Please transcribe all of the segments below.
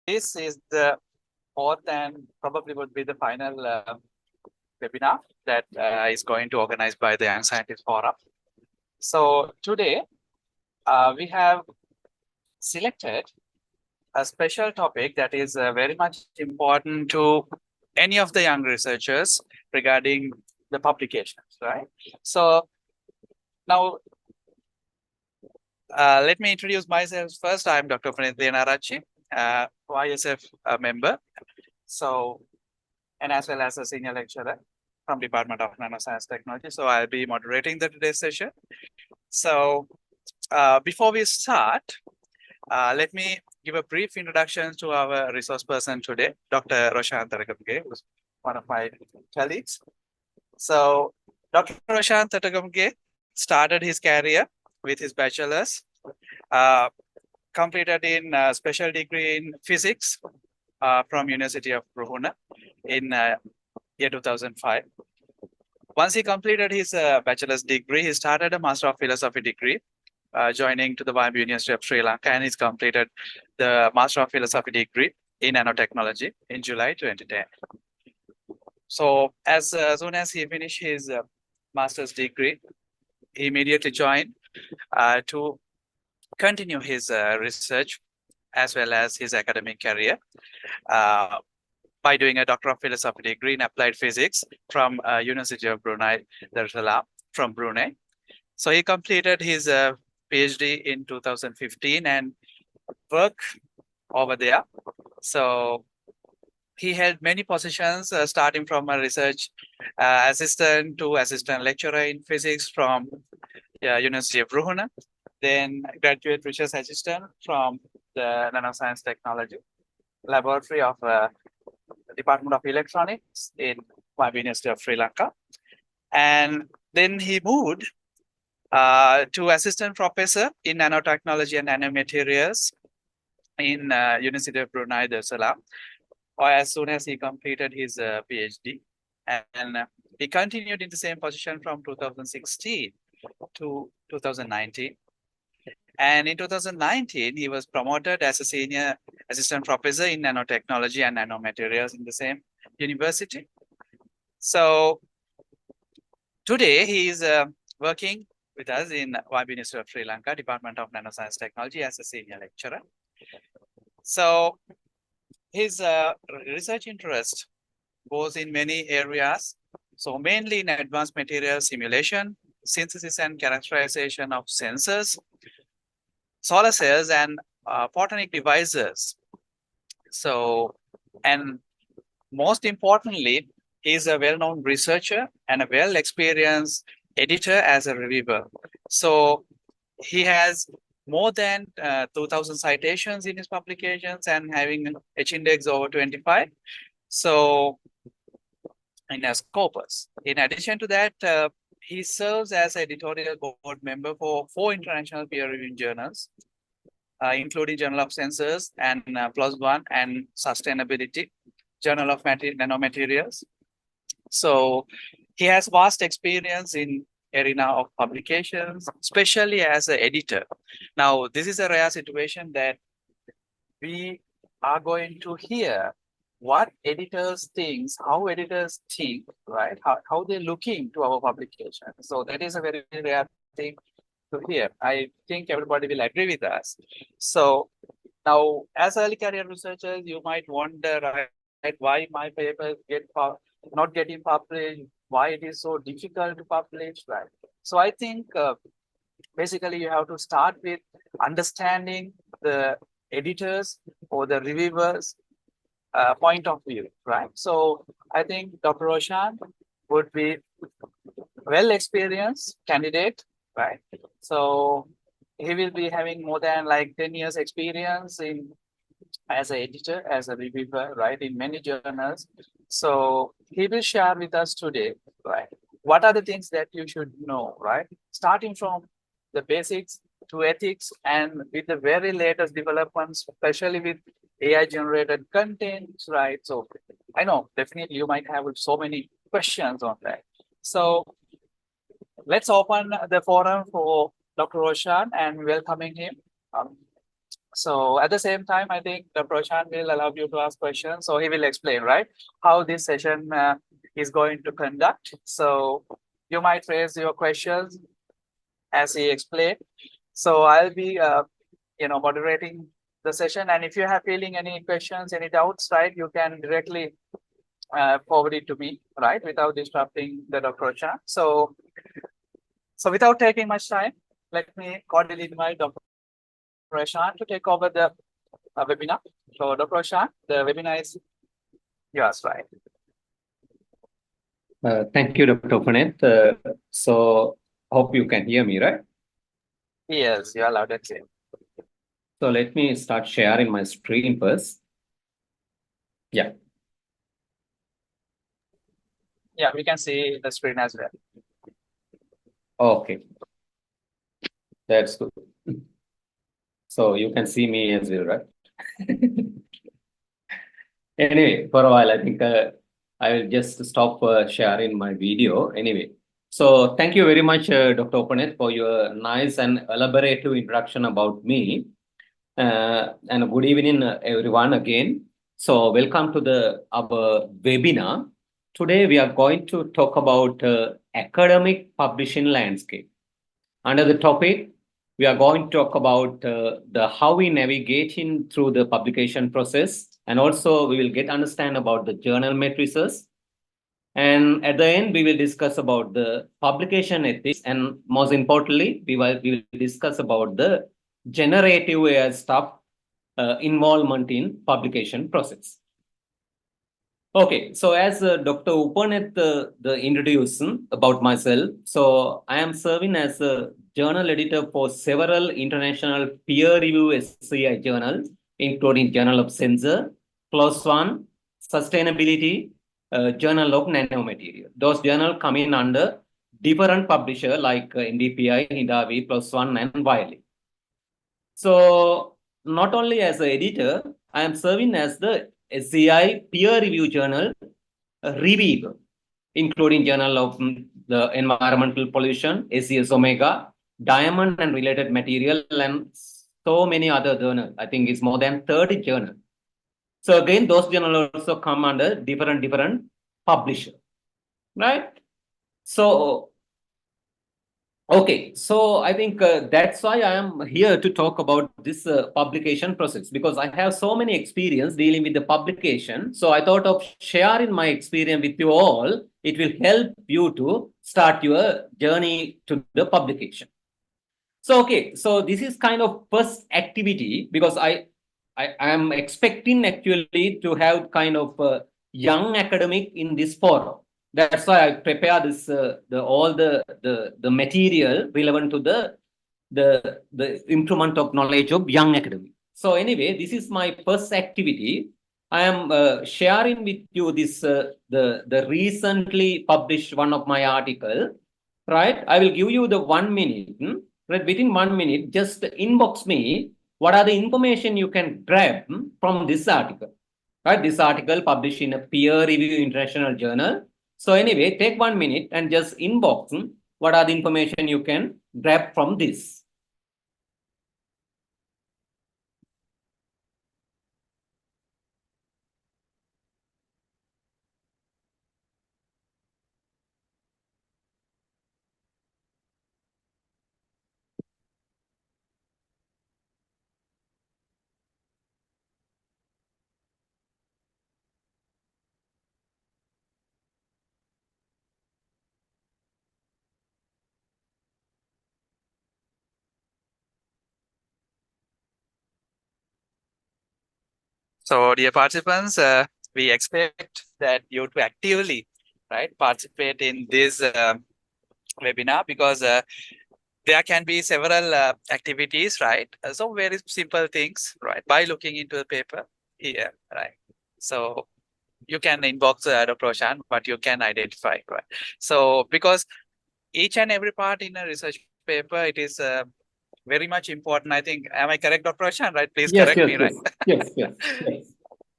This is the fourth and probably would be the final webinar that is going to organized by the Young Scientist Forum. So today we have selected a special topic that is very much important to any of the young researchers regarding the publications, right? So now let me introduce myself first. I'm Dr. Pranitha Narachi, YSF member. So, and as well as a senior lecturer from Department of Nanoscience Technology. So I'll be moderating the today's session. So before we start, let me give a brief introduction to our resource person today, Dr. Roshan Taragamge, who's one of my colleagues. So Dr. Roshan Taragamge started his career with his bachelor's, completed in special degree in physics from University of Ruhuna in year 2005. Once he completed his bachelor's degree, he started a Master of Philosophy degree, joining to the YB University of Sri Lanka, and he's completed the Master of Philosophy degree in nanotechnology in July 2010. So as soon as he finished his master's degree, he immediately joined to continue his research as well as his academic career by doing a Doctor of Philosophy degree in Applied Physics from University of Brunei Darussalam from Brunei. So he completed his PhD in 2015 and worked over there. So he held many positions, starting from a research assistant to assistant lecturer in physics from University of Ruhuna, then graduate research assistant from the Nanoscience Technology Laboratory of Department of Electronics in YB University of Sri Lanka. And then he moved to assistant professor in nanotechnology and nanomaterials in University of Brunei Darussalam, or as soon as he completed his PhD. And he continued in the same position from 2016 to 2019. And in 2019, he was promoted as a senior assistant professor in nanotechnology and nanomaterials in the same university. So today he is working with us in YB University of Sri Lanka, Department of Nanoscience Technology as a senior lecturer. So his research interest goes in many areas. So mainly in advanced material simulation, synthesis and characterization of sensors, solar cells and photonic devices. So, and most importantly, he's a well-known researcher and a well-experienced editor as a reviewer. So he has more than 2,000 citations in his publications and having H-index over 25. So in a Scopus. In addition to that, he serves as editorial board member for 4 international peer-reviewed journals, including Journal of Sensors and PLOS ONE and Sustainability, Journal of Nanomaterials. So he has vast experience in arena of publications, especially as an editor. Now, this is a rare situation that we are going to hear what editors think, how editors think, right? How they're looking to our publication. So that is a very rare thing to hear. I think everybody will agree with us. So now, as early career researchers, you might wonder, right, why my papers not getting published, why it is so difficult to publish, right? So I think basically you have to start with understanding the editors or the reviewers' point of view, right? So I think Dr. Roshan would be well-experienced candidate, right? So he will be having more than like 10 years experience in as an editor, as a reviewer, right, in many journals. So he will share with us today, right, what are the things that you should know, right? Starting from the basics to ethics and with the very latest developments, especially with AI generated content, right? So I know definitely you might have so many questions on that. So let's open the forum for Dr. Roshan and welcoming him. So at the same time, I think the Prashant will allow you to ask questions. So he will explain, right, how this session is going to conduct. So you might raise your questions as he explained. So I'll be, moderating the session. And if you have feeling any questions, any doubts, right, you can directly forward it to me, right, without disrupting the Dr. Prashant. So without taking much time, let me cordially invite Dr. Prashant to take over the webinar. So Dr. Prashant, the webinar is yours, right? Thank you, Dr. Puneet. So hope you can hear me, right? Yes, you are loud and clear. So let me start sharing my screen first. Yeah. Yeah, we can see the screen as well. Okay. That's good. So you can see me as well, right? Anyway, for a while, I think I will just stop sharing my video. Anyway, so thank you very much, Dr. Puneet, for your nice and elaborative introduction about me. And good evening, everyone, again. So welcome to our webinar. Today, we are going to talk about academic publishing landscape. Under the topic, we are going to talk about the how we navigate in through the publication process, and also we will get understand about the journal matrices. And at the end, we will discuss about the publication ethics, and most importantly, we will discuss about the generative AI stuff involvement in publication process. Okay, so as Dr. Upaneth the introduction about myself, so I am serving as a journal editor for several international peer-review SCI journals, including Journal of Sensor, PLOS ONE, Sustainability, Journal of Nanomaterial. Those journals come in under different publisher like NDPI, Hindawi, PLOS ONE, and Wiley. So not only as an editor, I am serving as the SCI peer-review journal reviewer, including Journal of the Environmental Pollution, ACS Omega, Diamond and Related Material, and so many other journals. I think it's more than 30 journals. So again, those journals also come under different publisher, right? So okay, so I think that's why I am here to talk about this publication process, because I have so many experience dealing with the publication. So I thought of sharing my experience with you all. It will help you to start your journey to the publication. So, okay, so this is kind of first activity, because I am expecting actually to have kind of young academic in this forum. That's why I prepare this all the material relevant to the improvement of knowledge of young academic. So anyway, this is my first activity. I am sharing with you this the recently published one of my article, right? I will give you the 1 minute. Right, within 1 minute, just inbox me what are the information you can grab from this article. Right, this article published in a peer-reviewed international journal. So anyway, take 1 minute and just inbox what are the information you can grab from this. So dear participants, we expect that you to actively, right, participate in this webinar, because there can be several activities, right? So very simple things, right? By looking into the paper here, right? So you can inbox Dr. Prashant, but you can identify, right? So because each and every part in a research paper, it is very much important. I think, am I correct, Dr. Prashant? Right? Please Yes, correct yes, me, yes, right? yes.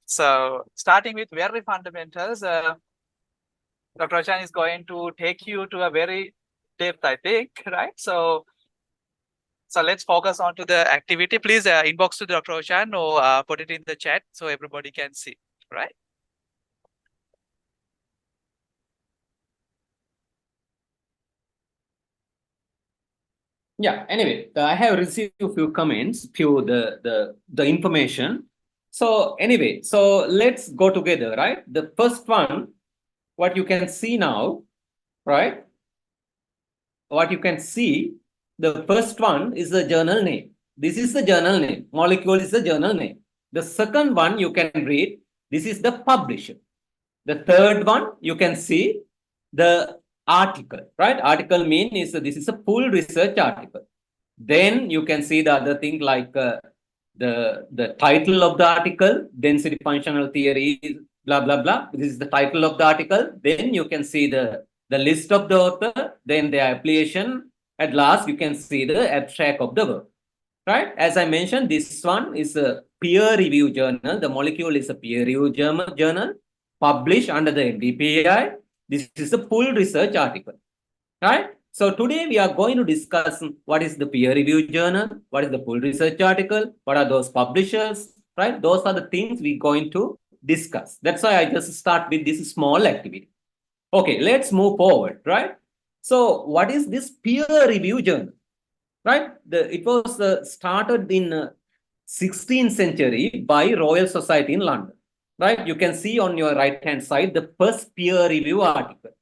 So starting with very fundamentals, Dr. Prashant is going to take you to a very depth, I think, right? So So let's focus on to the activity. Please inbox to Dr. Oshan or put it in the chat so everybody can see, right? Yeah, anyway, I have received a few comments, the information. So anyway, so let's go together, right? The first one, what you can see now, right? What you can see, the first one is the journal name. This is the journal name. Molecule is the journal name. The second one you can read, this is the publisher. The third one, you can see the article, right? Article means this is a full research article. Then you can see the other thing like the title of the article, density functional theory, blah, blah, blah. This is the title of the article. Then you can see the list of the author, then the affiliation. At last, you can see the abstract of the work, right? As I mentioned, this one is a peer review journal. The molecule is a peer review journal published under the NDPI. This is a full research article, right? So today we are going to discuss what is the peer review journal, what is the full research article, what are those publishers, right? Those are the things we're going to discuss. That's why I just start with this small activity. Okay, let's move forward, right? So what is this peer review journal, right? It was started in 16th century by Royal Society in London, right? You can see on your right-hand side the first peer review article.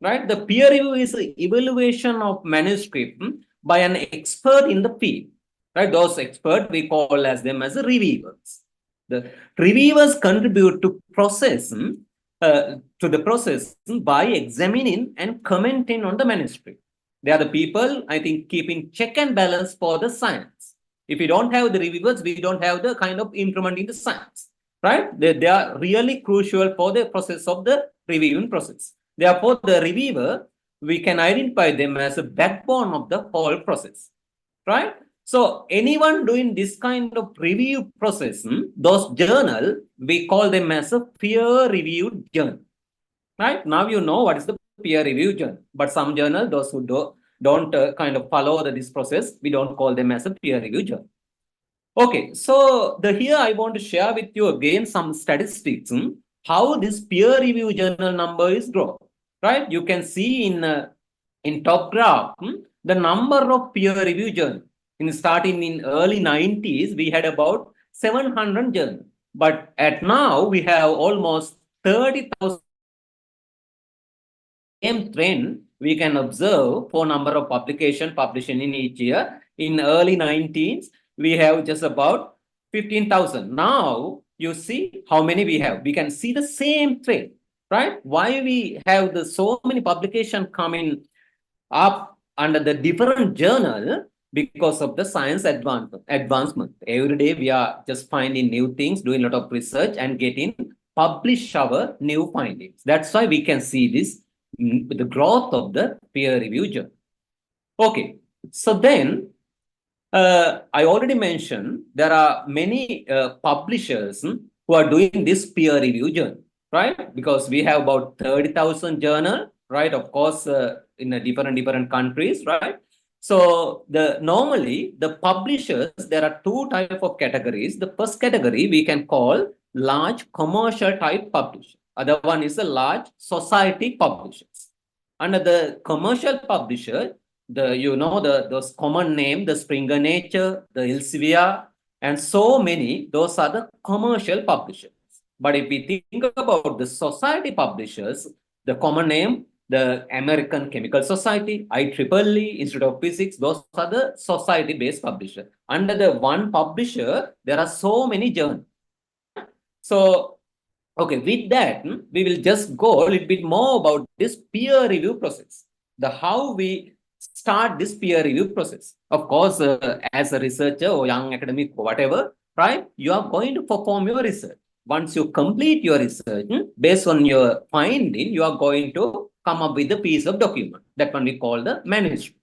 Right? The peer review is an evaluation of manuscript by an expert in the field. Right? Those experts we call as them as reviewers. The reviewers contribute to the process by examining and commenting on the manuscript. They are the people, I think, keeping check and balance for the science. If we don't have the reviewers, we don't have the kind of improvement in the science. Right? They are really crucial for the process of the reviewing process. Therefore, the reviewer, we can identify them as a backbone of the whole process, right? So anyone doing this kind of review process, those journal, we call them as a peer-reviewed journal, right? Now you know what is the peer-reviewed journal, but some journal, those who don't kind of follow this process, we don't call them as a peer-reviewed journal. Okay, so here I want to share with you again some statistics, how this peer-review journal number is growing. Right, you can see in top graph the number of peer review journals. Starting in early 90s, we had about 700 journals, but at now we have almost 30,000. Same trend we can observe for number of publication publishing in each year. In early 19s, we have just about 15,000. Now you see how many we have. We can see the same trend. Right? Why we have so many publications coming up under the different journal? Because of the science advancement. Every day we are just finding new things, doing a lot of research and getting publish our new findings. That's why we can see this the growth of the peer review journal. Okay, so then I already mentioned there are many publishers who are doing this peer review journal. Right? Because we have about 30,000 journal, right? Of course, in a different countries, right? So normally the publishers, there are two type of categories. The first category we can call large commercial type publisher. Other one is the large society publishers. Under the commercial publisher, those common name, the Springer Nature, the Elsevier, and so many, those are the commercial publishers. But if we think about the society publishers, the common name, the American Chemical Society, IEEE, Institute of Physics, those are the society-based publishers. Under the one publisher, there are so many journals. So, okay, with that, we will just go a little bit more about this peer review process, how we start this peer review process. Of course, as a researcher or young academic or whatever, right, you are going to perform your research. Once you complete your research, based on your finding, you are going to come up with a piece of document. That one we call the manuscript.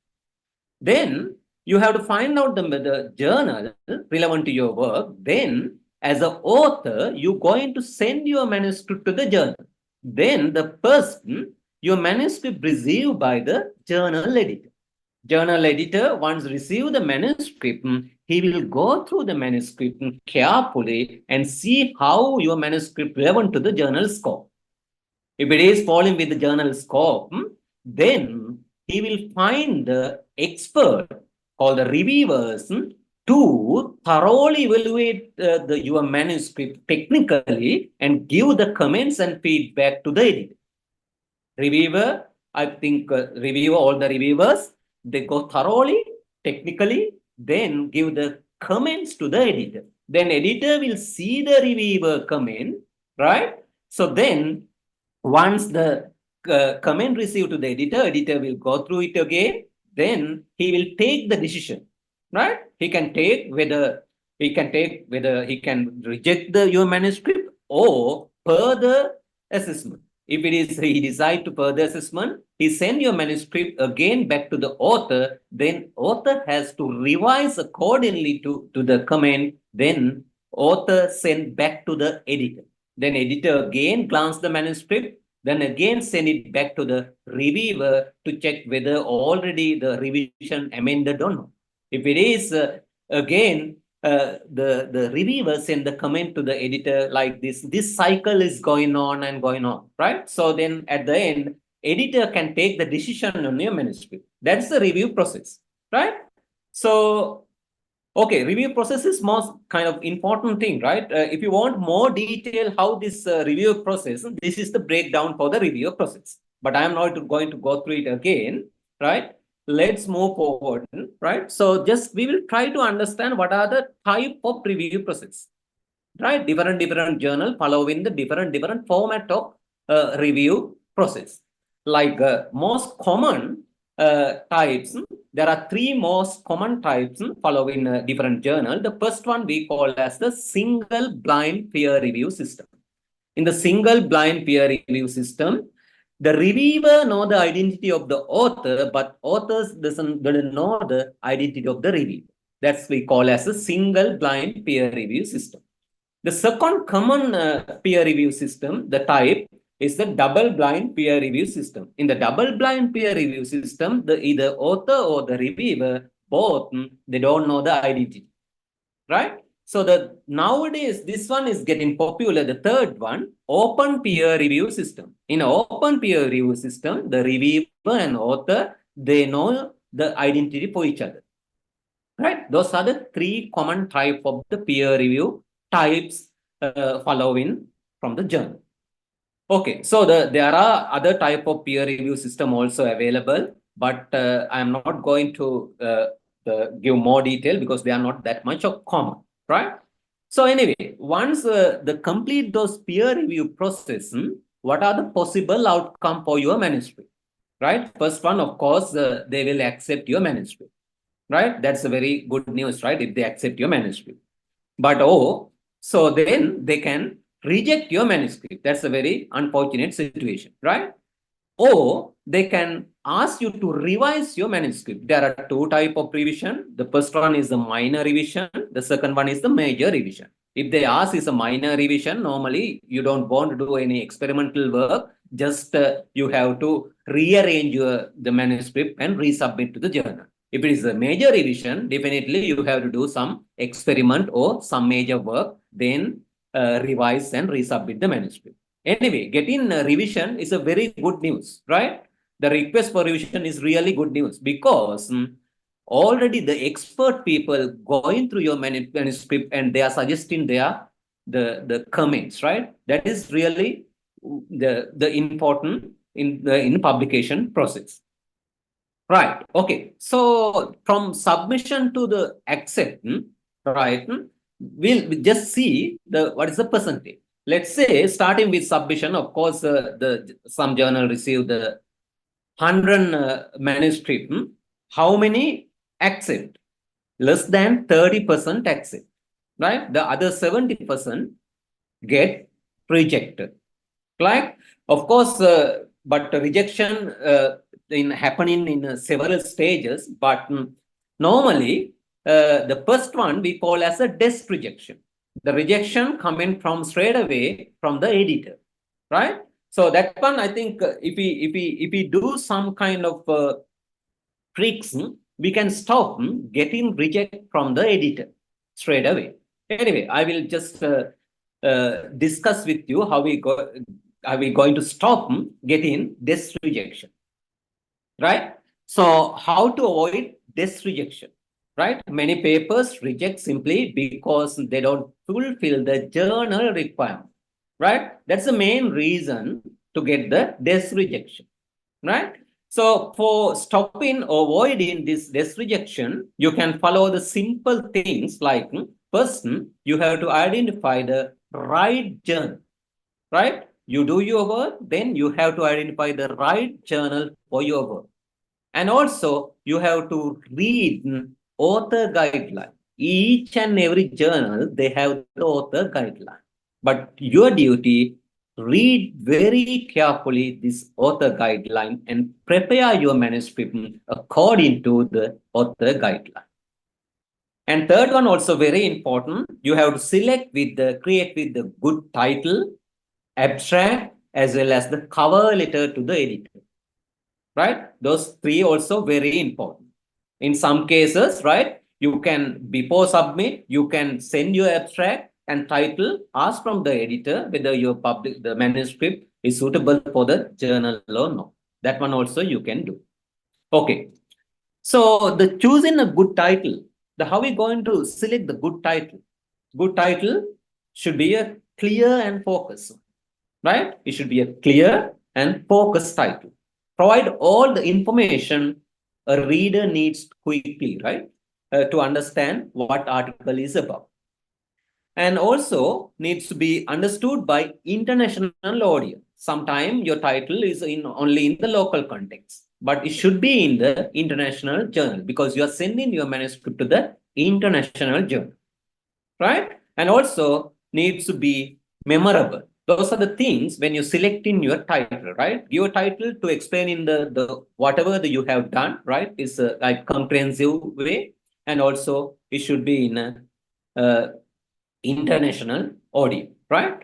Then you have to find out the journal relevant to your work. Then as an author, you're going to send your manuscript to the journal. Then the person, your manuscript received by the journal editor. journal editor, once receive the manuscript, he will go through the manuscript carefully and see how your manuscript relevant to the journal scope. If it is falling with the journal scope, then he will find the expert called the reviewers to thoroughly evaluate your manuscript technically and give the comments and feedback to the editor. Reviewer, I think review all the reviewers, they go thoroughly, technically, then give the comments to the editor. Then editor will see the reviewer comment, right? So then once the comment received to the editor, editor will go through it again, then he will take the decision, right? He can take whether he can reject your manuscript or further assessment. If it is he decide to further assessment, he send your manuscript again back to the author, then author has to revise accordingly to the comment, then author send back to the editor. Then editor again glance the manuscript, then again send it back to the reviewer to check whether already the revision amended or not. If it is again the reviewer send the comment to the editor like this cycle is going on and going on, right? So then at the end, editor can take the decision on your manuscript. That's the review process, right? So okay, review process is most kind of important thing, right? If you want more detail how this review process, this is the breakdown for the review process. But I am not going to go through it again, right? Let's move forward, right? So just we will try to understand what are the type of review process, right? Different journal following the different format of review process. Like most common types, there are three most common types following different journal. The first one we call as the single blind peer review system. In the single blind peer review system, the reviewer know the identity of the author, but authors doesn't know the identity of the reviewer. That's we call as a single blind peer review system. The second common peer review system, the type, is the double blind peer review system. In the double blind peer review system, either author or the reviewer, both, they don't know the identity, right? So nowadays, this one is getting popular. The third one, open peer review system. In open peer review system, the reviewer and author, they know the identity for each other, right? Those are the three common type of the peer review types following from the journal. Okay, so there are other type of peer review system also available, but I am not going to give more detail because they are not that much of common, right? So anyway, once the complete those peer review process, what are the possible outcome for your manuscript, right? First one, of course, they will accept your manuscript, right? That's a very good news, right? If they accept your manuscript. But so then they can reject your manuscript. That's a very unfortunate situation, right? Or they can ask you to revise your manuscript. There are two types of revision. The first one is the minor revision. The second one is the major revision. If they ask is a minor revision, normally you don't want to do any experimental work. Just you have to rearrange the manuscript and resubmit to the journal. If it is a major revision, definitely you have to do some experiment or some major work, then revise and resubmit the manuscript. Anyway, getting revision is a very good news, right? The request for revision is really good news because already the expert people going through your manuscript and they are suggesting the comments, right? That is really the important in publication process. Right. Okay. So from submission to the accept, right? We'll just see what is the percentage. Let's say starting with submission, of course, some journal received the 100 manuscript. How many accept? Less than 30% accept, right? The other 70% get rejected. Right? Of course, but rejection happening in several stages. But normally, the first one we call as a desk rejection. The rejection coming from straight away from the editor, right? So that one, I think, if we do some kind of tricks, we can stop getting reject from the editor straight away. Anyway, I will just discuss with you how we going to stop getting this rejection, right? So how to avoid this rejection, right? Many papers reject simply because they don't fulfill the journal requirement, right? That's the main reason to get the this rejection, right? So for stopping or avoiding this rejection, you can follow the simple things like first, you have to identify the right journal, right? You do your work, then you have to identify the right journal for your work. And also, you have to read author guideline. Each and every journal, they have the author guideline. But your duty, read very carefully this author guideline and prepare your manuscript according to the author guideline. And third one also very important, you have to create with the good title, abstract, as well as the cover letter to the editor. Right? Those three also very important. In some cases, right, you can, before submit, you can send your abstract and title, ask from the editor whether your the manuscript is suitable for the journal or not. That one also you can do. Okay. So the choosing a good title, how are we going to select the good title? Good title should be a clear and focused, right? It should be a clear and focused title. Provide all the information a reader needs quickly, right? To understand what article is about. And also needs to be understood by international audience. Sometimes your title is only in the local context, but it should be in the international journal because you are sending your manuscript to the international journal, right? And also needs to be memorable. Those are the things when you select in your title, right? Give a title to explain in the whatever that you have done, right? Is a like comprehensive way, and also it should be in a international audience, right?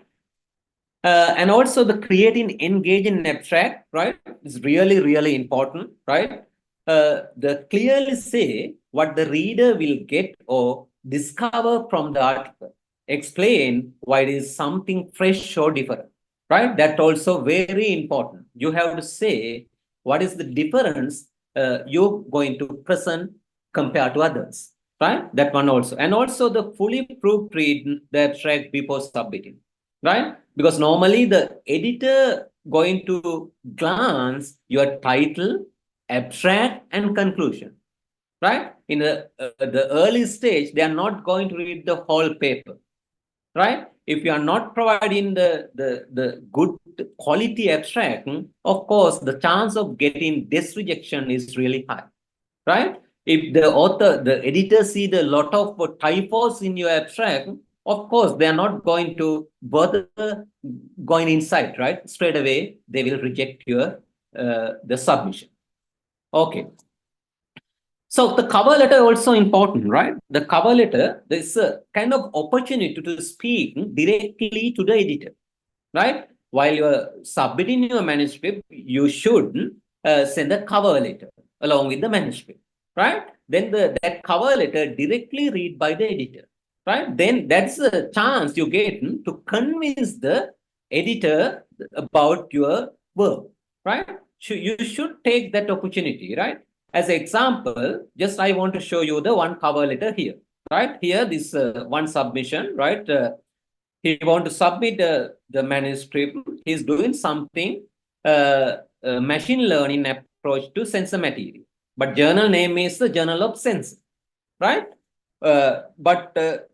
And also the creating engaging abstract, right, is really, really important, right? The clearly say what the reader will get or discover from the article. Explain why it is something fresh or different, right? That also very important. You have to say what is the difference you're going to present compared to others, right? That one also. And also the fully proofread the abstract before submitting, right? Because normally the editor going to glance your title, abstract, and conclusion, right? In the early stage, they are not going to read the whole paper, right? If you are not providing the good quality abstract, of course, the chance of getting this rejection is really high, right? If the author, the editor see the lot of typos in your abstract, of course, they are not going to bother going inside, right? Straight away, they will reject your the submission. Okay. So the cover letter also important, right? The cover letter, there's a kind of opportunity to speak directly to the editor, right? While you're submitting your manuscript, you should send a cover letter along with the manuscript, right? Then that cover letter directly read by the editor, right? Then that's a chance you get to convince the editor about your work, right? You should take that opportunity, right? As an example, just I want to show you the one cover letter here, right? Here, this one submission, right? He want to submit the manuscript. He's doing something, machine learning approach to sensor material. But journal name is the Journal of Sensor, right? But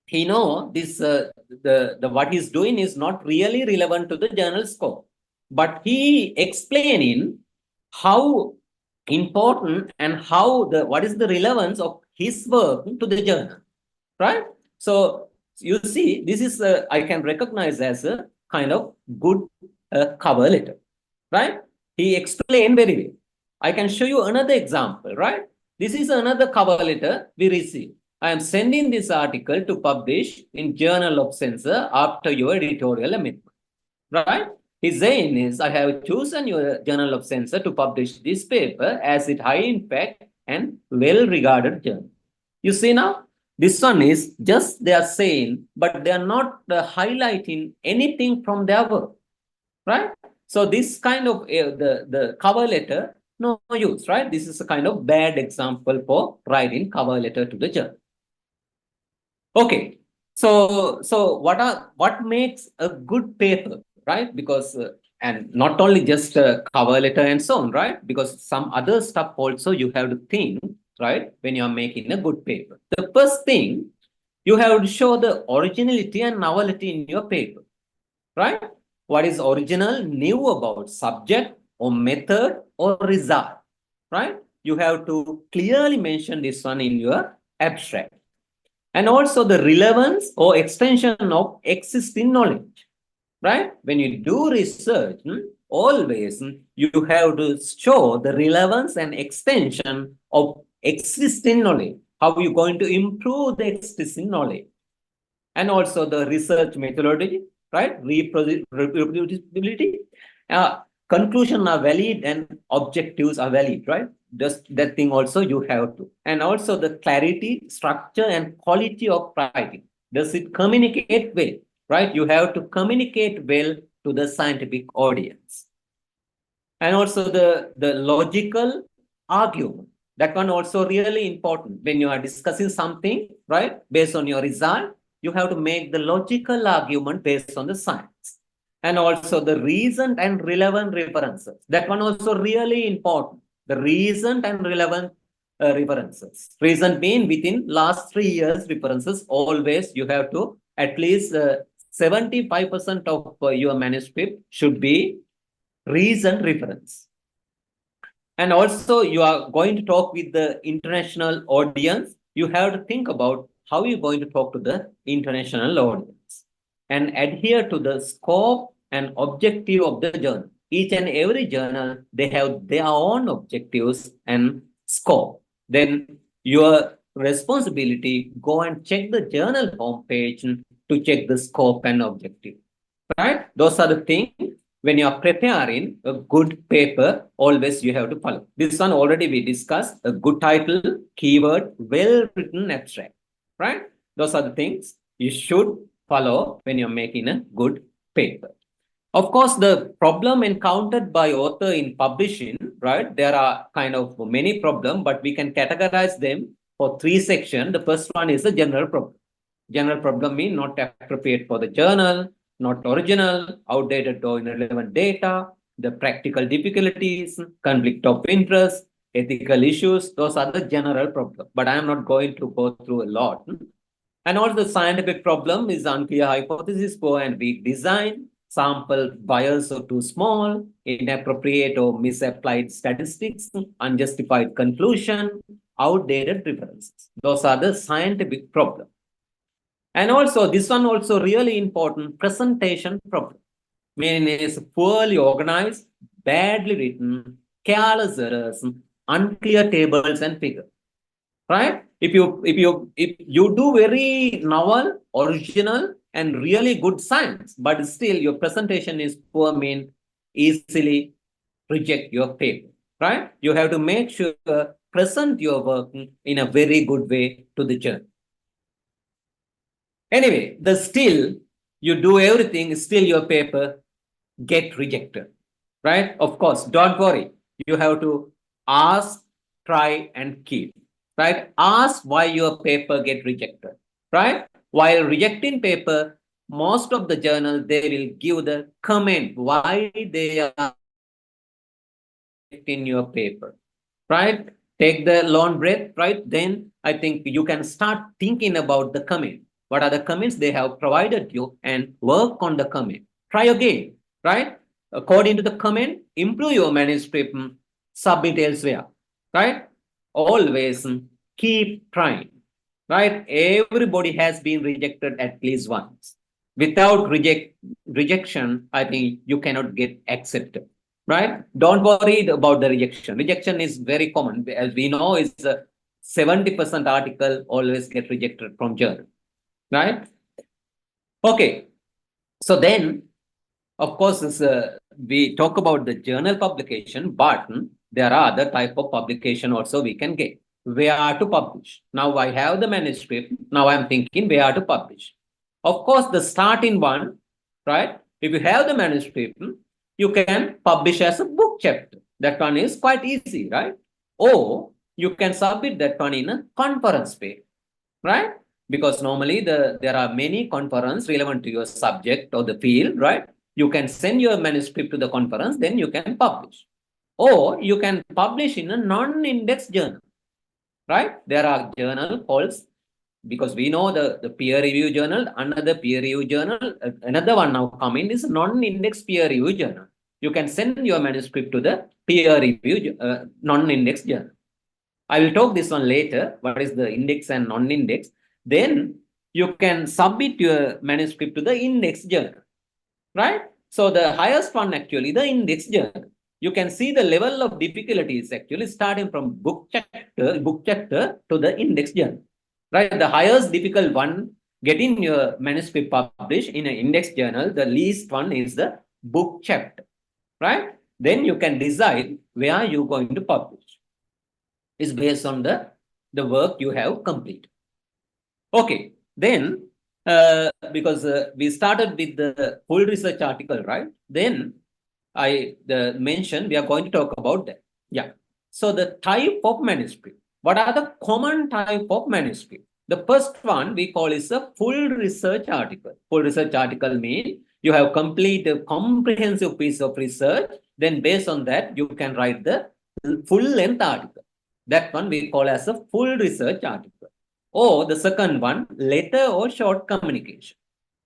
he know this, the what he's doing is not really relevant to the journal scope. But he explaining how important and how what is the relevance of his work to the journal, right? So you see, this is I can recognize as a kind of good cover letter, right? He explained very well. I can show you another example, right? This is another cover letter we received. I am sending this article to publish in Journal of Sensor after your editorial amendment, right? His saying is, I have chosen your Journal of Censor to publish this paper as it high impact and well-regarded journal. You see now, this one is just they are saying, but they are not highlighting anything from their work, right? So this kind of the cover letter, no use, right? This is a kind of bad example for writing cover letter to the journal. Okay, so what makes a good paper, right? Because and not only just a cover letter and so on, right? Because some other stuff also you have to think, right? When you are making a good paper, the first thing you have to show the originality and novelty in your paper, right? What is original, new about subject or method or result, right? You have to clearly mention this one in your abstract. And also the relevance or extension of existing knowledge, right? When you do research, always you have to show the relevance and extension of existing knowledge. How are you going to improve the existing knowledge? And also the research methodology, right? Reproducibility. Conclusion are valid and objectives are valid, right? Just that thing also you have to. And also the clarity, structure, and quality of writing. Does it communicate well, right? You have to communicate well to the scientific audience. And also the logical argument. That one also really important. When you are discussing something, right, based on your result, you have to make the logical argument based on the science. And also the recent and relevant references. That one also really important. The recent and relevant references. Recent mean within last 3 years references. Always you have to at least 75% of your manuscript should be recent reference. And also you are going to talk with the international audience. You have to think about how you're going to talk to the international audience and adhere to the scope and objective of the journal. Each and every journal, they have their own objectives and scope. Then your responsibility, go and check the journal homepage to check the scope and objective, right? Those are the things when you are preparing a good paper, always you have to follow. This one already we discussed, a good title, keyword, well-written abstract, right? Those are the things you should follow when you're making a good paper. Of course, the problem encountered by author in publishing, right? There are kind of many problems, but we can categorize them for 3 sections. The first one is a general problem. General problem means not appropriate for the journal, not original, outdated or irrelevant data, the practical difficulties, conflict of interest, ethical issues. Those are the general problems. But I am not going to go through a lot. And also the scientific problem is unclear hypothesis, poor and weak design, sample bias or too small, inappropriate or misapplied statistics, unjustified conclusion, outdated references. Those are the scientific problems. And also this one also really important, presentation problem. Meaning is poorly organized, badly written, careless errors, unclear tables and figures. Right? If you do very novel, original, and really good science, but still your presentation is poor, mean easily reject your paper. Right? You have to make sure present your work in a very good way to the journal. Anyway, the still you do everything, still your paper get rejected, right? Of course, don't worry. You have to ask, try, and keep, right? Ask why your paper get rejected, right? While rejecting paper, most of the journal, they will give the comment why they are rejecting your paper, right? Take the long breath, right? Then I think you can start thinking about the comment. What are the comments they have provided you and work on the comment. Try again, right? According to the comment, improve your manuscript, submit elsewhere, right? Always keep trying, right? Everybody has been rejected at least once. Without rejection, I think you cannot get accepted, right? Don't worry about the rejection. Rejection is very common. As we know, it's 70% article always get rejected from journal, right? Okay. So then Of course, we talk about the journal publication, but there are other type of publication also we can get. Where to publish? Now I have the manuscript. Now I'm thinking where to publish. Of course, the starting one, right? If you have the manuscript, you can publish as a book chapter. That one is quite easy, right? Or you can submit that one in a conference paper, right? Because normally there are many conference relevant to your subject or the field, right? You can send your manuscript to the conference, then you can publish. Or you can publish in a non-indexed journal, right? There are journal called, because we know the peer review journal, another peer review journal, another one now coming is non-indexed peer review journal. You can send your manuscript to the peer review non-indexed journal. I will talk this one later, what is the index and non-index. Then you can submit your manuscript to the index journal, right? So the highest one actually, the index journal. You can see the level of difficulty is actually starting from book chapter to the index journal, right? The highest difficult one, getting your manuscript published in an index journal, the least one is the book chapter, right? Then you can decide where you're going to publish. Is based on the work you have completed. Okay, then because we started with the full research article, right? Then I mentioned we are going to talk about that. Yeah. So the type of manuscript. What are the common type of manuscript? The first one we call is a full research article. Full research article means you have completed a comprehensive piece of research. Then based on that, you can write the full length article. That one we call as a full research article. Or the second one, letter or short communication,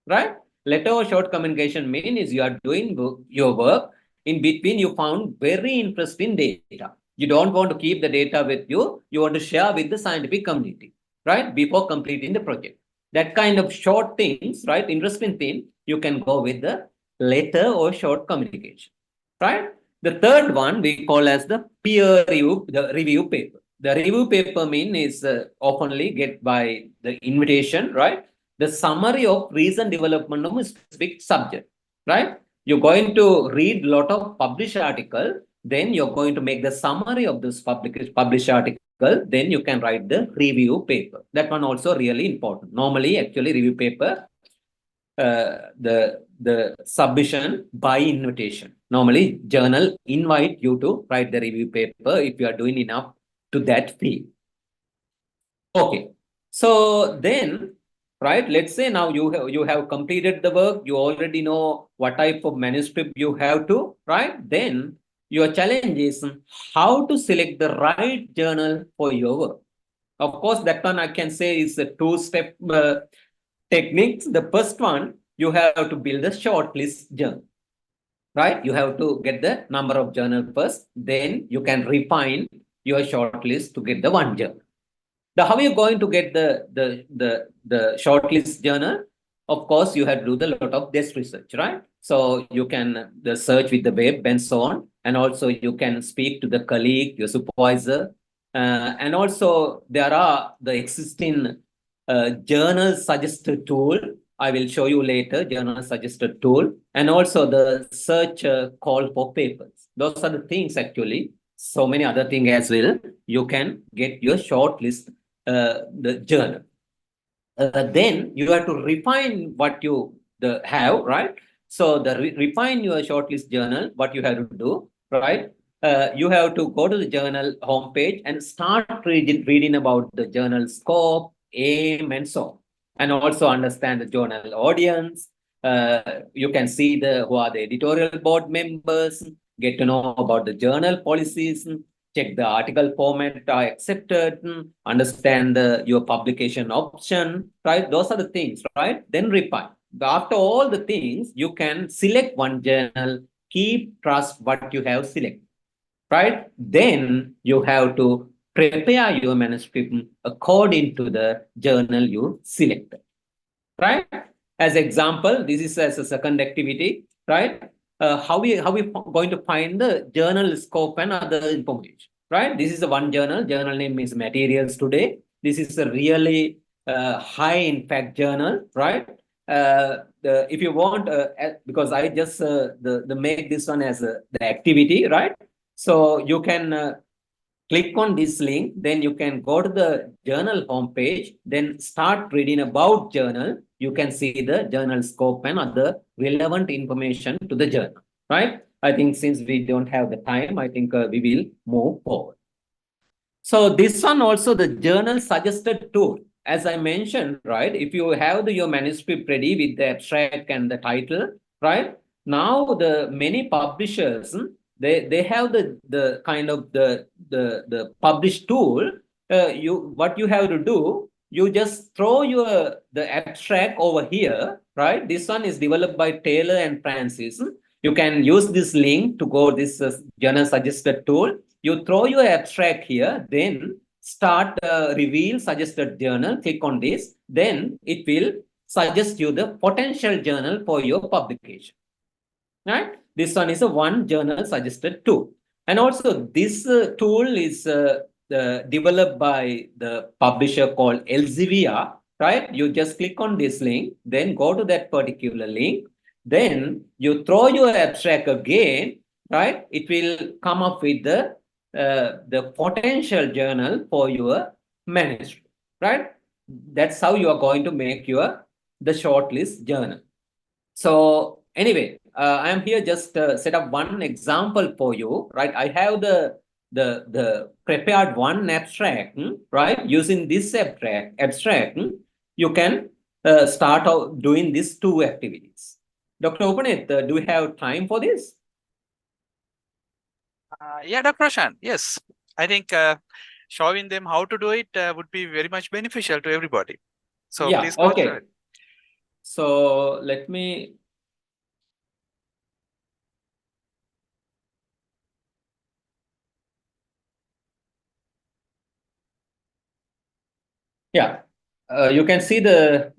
right? Letter or short communication means you are doing your work. In between, you found very interesting data. You don't want to keep the data with you. You want to share with the scientific community, right? Before completing the project. That kind of short things, right? Interesting thing, you can go with the letter or short communication, right? The third one we call as the peer review, the review paper. The review paper is oftenly get by the invitation, right? The summary of recent development of a specific subject, right? You're going to read a lot of published article, then you're going to make the summary of this published article, then you can write the review paper. That one also really important. Normally, actually, review paper, the submission by invitation. Normally, journal invite you to write the review paper if you are doing enough to that field. Okay, so then, right, let's say now you have completed the work, you already know what type of manuscript you have to, right? Then your challenge is how to select the right journal for your work. Of course, that one I can say is a two-step techniques. The first one, you have to build a shortlist journal, right? You have to get the number of journal first, then you can refine your shortlist to get the one journal. How are you going to get the shortlist journal? Of course, you have to do the lot of desk research, right? So you can search with the web and so on, and also you can speak to the colleague, your supervisor, and also there are the existing journal suggested tool. I will show you later, journal suggested tool, and also the search call for papers. Those are the things actually. So many other things as well. You can get your short list, the journal. Then you have to refine what you have, right? So refine your shortlist journal, what you have to do, right? You have to go to the journal homepage and start reading about the journal scope, aim, and so on. And also understand the journal audience. You can see who are the editorial board members, get to know about the journal policies, check the article format are accepted, understand your publication option, right? Those are the things, right? Then refine. After all the things, you can select one journal, keep trust what you have selected, right? Then you have to prepare your manuscript according to the journal you selected, right? As example, this is as a second activity, right? How we going to find the journal scope and other information, right? This is the one journal. Journal name is Materials Today. This is a really high impact journal, right? if you want, because I just the make this one as the activity, right? So you can click on this link, then you can go to the journal homepage, then start reading about journal. You can see the journal scope and other relevant information to the journal, right? I think since we don't have the time, I think we will move forward. So this one also the journal suggested tool. As I mentioned, right, if you have your manuscript ready with the abstract and the title, right, now the many publishers, they have the kind of the published tool. What you have to do, you just throw the abstract over here, right? This one is developed by Taylor and Francis. You can use this link to go this journal suggested tool. You throw your abstract here, then start reveal suggested journal, click on this, then it will suggest you the potential journal for your publication, right? This one is a one journal suggested tool. And also this tool is developed by the publisher called Elsevier, right? You just click on this link, then go to that particular link, then you throw your abstract again, right? It will come up with the potential journal for your manuscript, right? That's how you are going to make the shortlist journal. So anyway, I am here just set up one example for you, right? I have the prepared one abstract, right? Using this abstract, you can start out doing these two activities. Dr. Upaneth, do you have time for this? Yeah, Dr. Roshan, yes. I think showing them how to do it would be very much beneficial to everybody. So yeah, please go okay. through it. So let me. Yeah, you can see the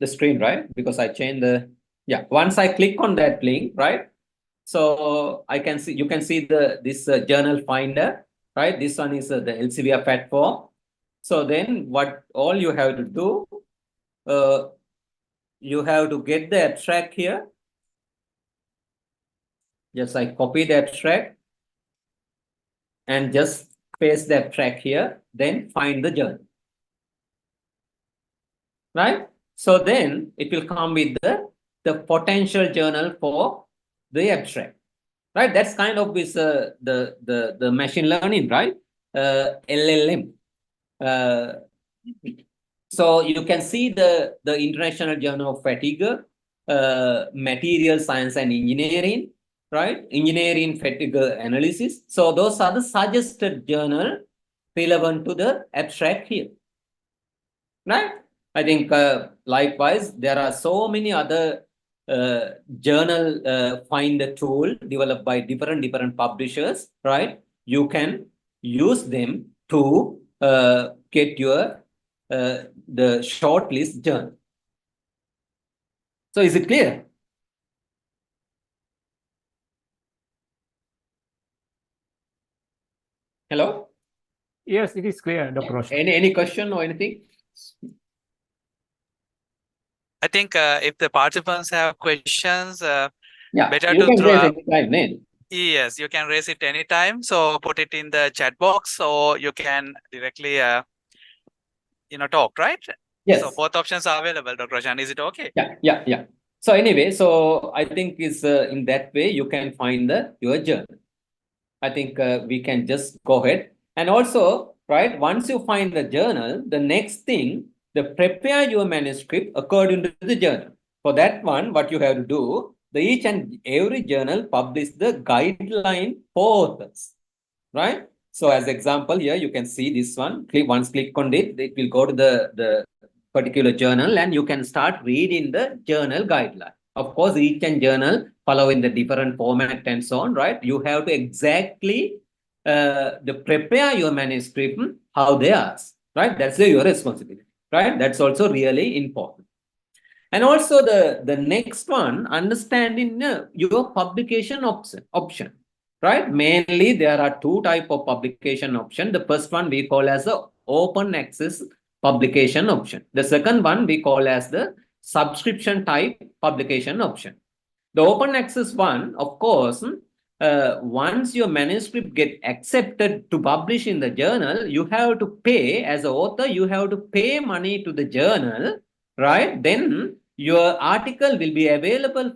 screen, right? Because I changed yeah. Once I click on that link, right? So I can see, you can see this journal finder, right? This one is the Elsevier platform. So then what all you have to do, you have to get the abstract here. Just I copy the abstract and just paste the abstract here, then find the journal. Right? So then it will come with the potential journal for the abstract. Right? That's kind of with the machine learning, right? LLM. So you can see the International Journal of Fatigue, Material Science and Engineering, right? Engineering fatigue analysis. So those are the suggested journal relevant to the abstract here, right? I think likewise, there are so many other journal finder tool developed by different publishers, right? You can use them to get your the shortlist journal. So is it clear? Hello? Yes, it is clear, Dr. Roshan. Any question or anything? I think if the participants have questions, Yeah, better you to can throw raise up. anytime, then. Yes, you can raise it anytime. So put it in the chat box, or you can directly, talk, right? Yes. So both options are available, Dr. Roshan. Is it okay? Yeah. So anyway, so I think is in that way you can find your journal. I think we can just go ahead. And also, right, once you find the journal, the next thing, prepare your manuscript according to the journal. For that one, what you have to do, each and every journal publish the guideline for authors, right? So as example here, you can see this one. Once click on it, it will go to the particular journal and you can start reading the journal guideline. Of course, each and journal following the different format and so on, right? You have to exactly prepare your manuscript how they are, right? That's your responsibility, right? That's also really important. And also the next one, understanding your publication option, right? Mainly there are two type of publication option. The first one we call as the open access publication option. The second one we call as the subscription type publication option. The open access one, of course, once your manuscript get accepted to publish in the journal, you have to pay, as an author, you have to pay money to the journal, right? Then your article will be available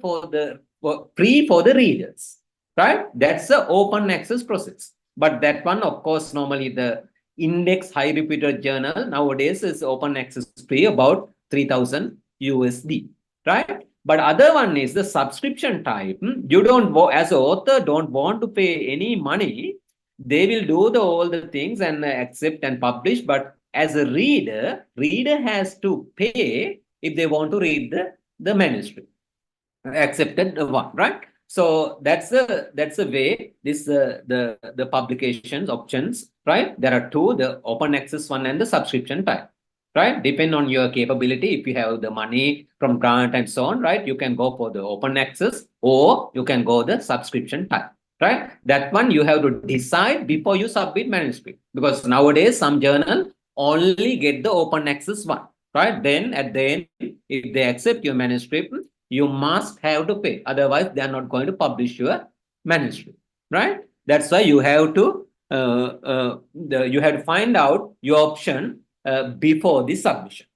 free for the readers, right? That's the open access process. But that one, of course, normally the index high reputed journal nowadays is open access free, about 3,000 USD, right? But other one is the subscription type. You don't, as an author, don't want to pay any money. They will do all the things and accept and publish. But as a reader has to pay if they want to read the manuscript, accepted one, right? So that's the way this the publications options, right? There are two: the open access one and the subscription type. Right, depend on your capability. If you have the money from grant and so on, right, you can go for the open access, or you can go the subscription type, right? That one you have to decide before you submit manuscript, because nowadays some journal only get the open access one, right? Then at the end, if they accept your manuscript, you must have to pay. Otherwise, they are not going to publish your manuscript, right? That's why you have to you have to find out your option before the submission.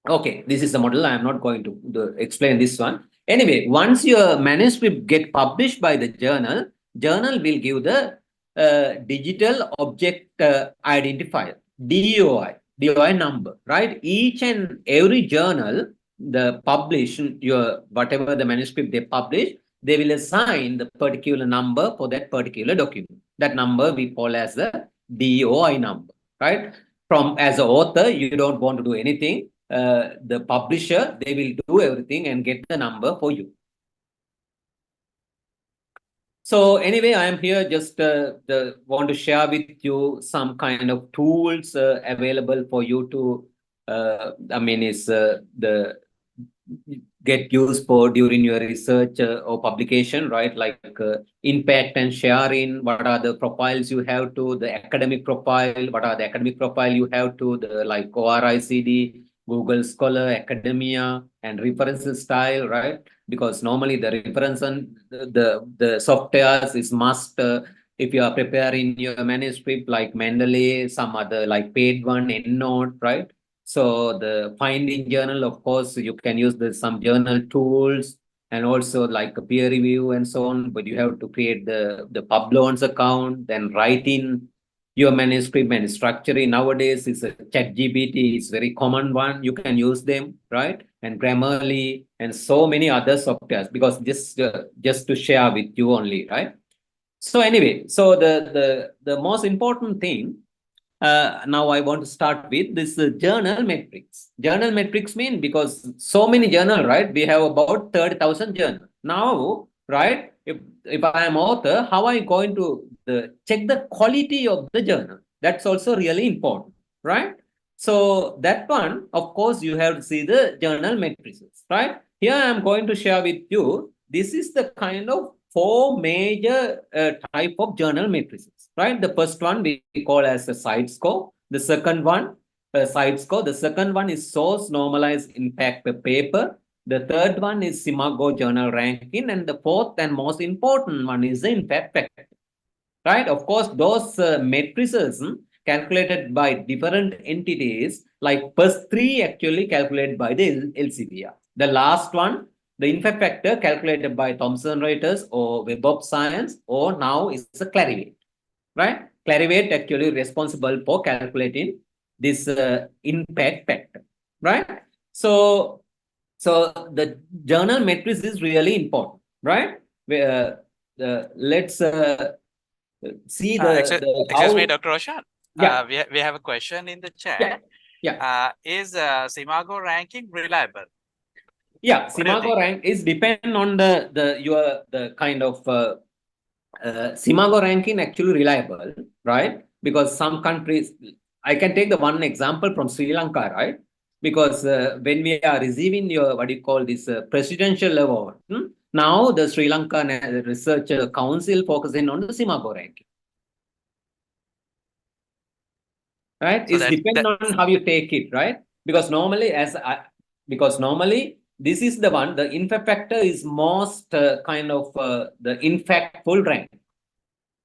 Okay, this is the model. I am not going to explain this one. Anyway, once your manuscript get published by the journal will give the digital object identifier, DOI number, right? Each and every journal, the publish your whatever the manuscript they publish, they will assign the particular number for that particular document. That number we call as the DOI number, right? From as an author, you don't want to do anything. The publisher, they will do everything and get the number for you. So anyway, I am here just want to share with you some kind of tools available for you to, get used for during your research or publication, right? Like impact and sharing, what are the profiles you have to, the academic profile, what are the academic profile you have to, the like ORICD, Google Scholar, Academia, and reference style, right? Because normally the reference and the softwares is must if you are preparing your manuscript like Mendeley, some other like paid one, EndNote, right? So the finding journal, of course, you can use some journal tools and also like a peer review and so on, but you have to create the Publons account, then write in your manuscript and structure. Nowadays is a ChatGPT is very common one. You can use them, right? And Grammarly and so many other softwares, because just to share with you only, right? So anyway, so the most important thing, now I want to start with this journal metrics. Journal metrics mean because so many journal, right? We have about 30,000 journal. Now, right? If I am author, how I going to check the quality of the journal? That's also really important, right? So that one, of course, you have to see the journal matrices, right? Here I am going to share with you. This is the kind of 4 major type of journal matrices, right? The first one we call as a site score. The second one, site score. The second one is source normalized impact per paper. The third one is Simago journal ranking. And the fourth and most important one is the impact factor, right? Of course, those matrices calculated by different entities, like first 3 actually calculated by the Elsevier. The last one, the impact factor calculated by Thomson Reuters or Web of Science, or now is a Clarivate, right? Clarivate actually responsible for calculating this impact factor, right? So the journal matrix is really important, right? Let's see excuse me, Dr. Roshan. Yeah. We have a question in the chat. Yeah. Is Simago ranking reliable? Yeah, Simago rank is depend on the kind of Simago ranking actually reliable, right? Because some countries, I can take the one example from Sri Lanka, right? Because when we are receiving your, what do you call this, presidential award, now the Sri Lankan Research Council focusing on the Simago ranking. Right? So it's depend on how you take it, right? Because normally, as Because normally this is the one, the infect factor is most kind of the infect full rank,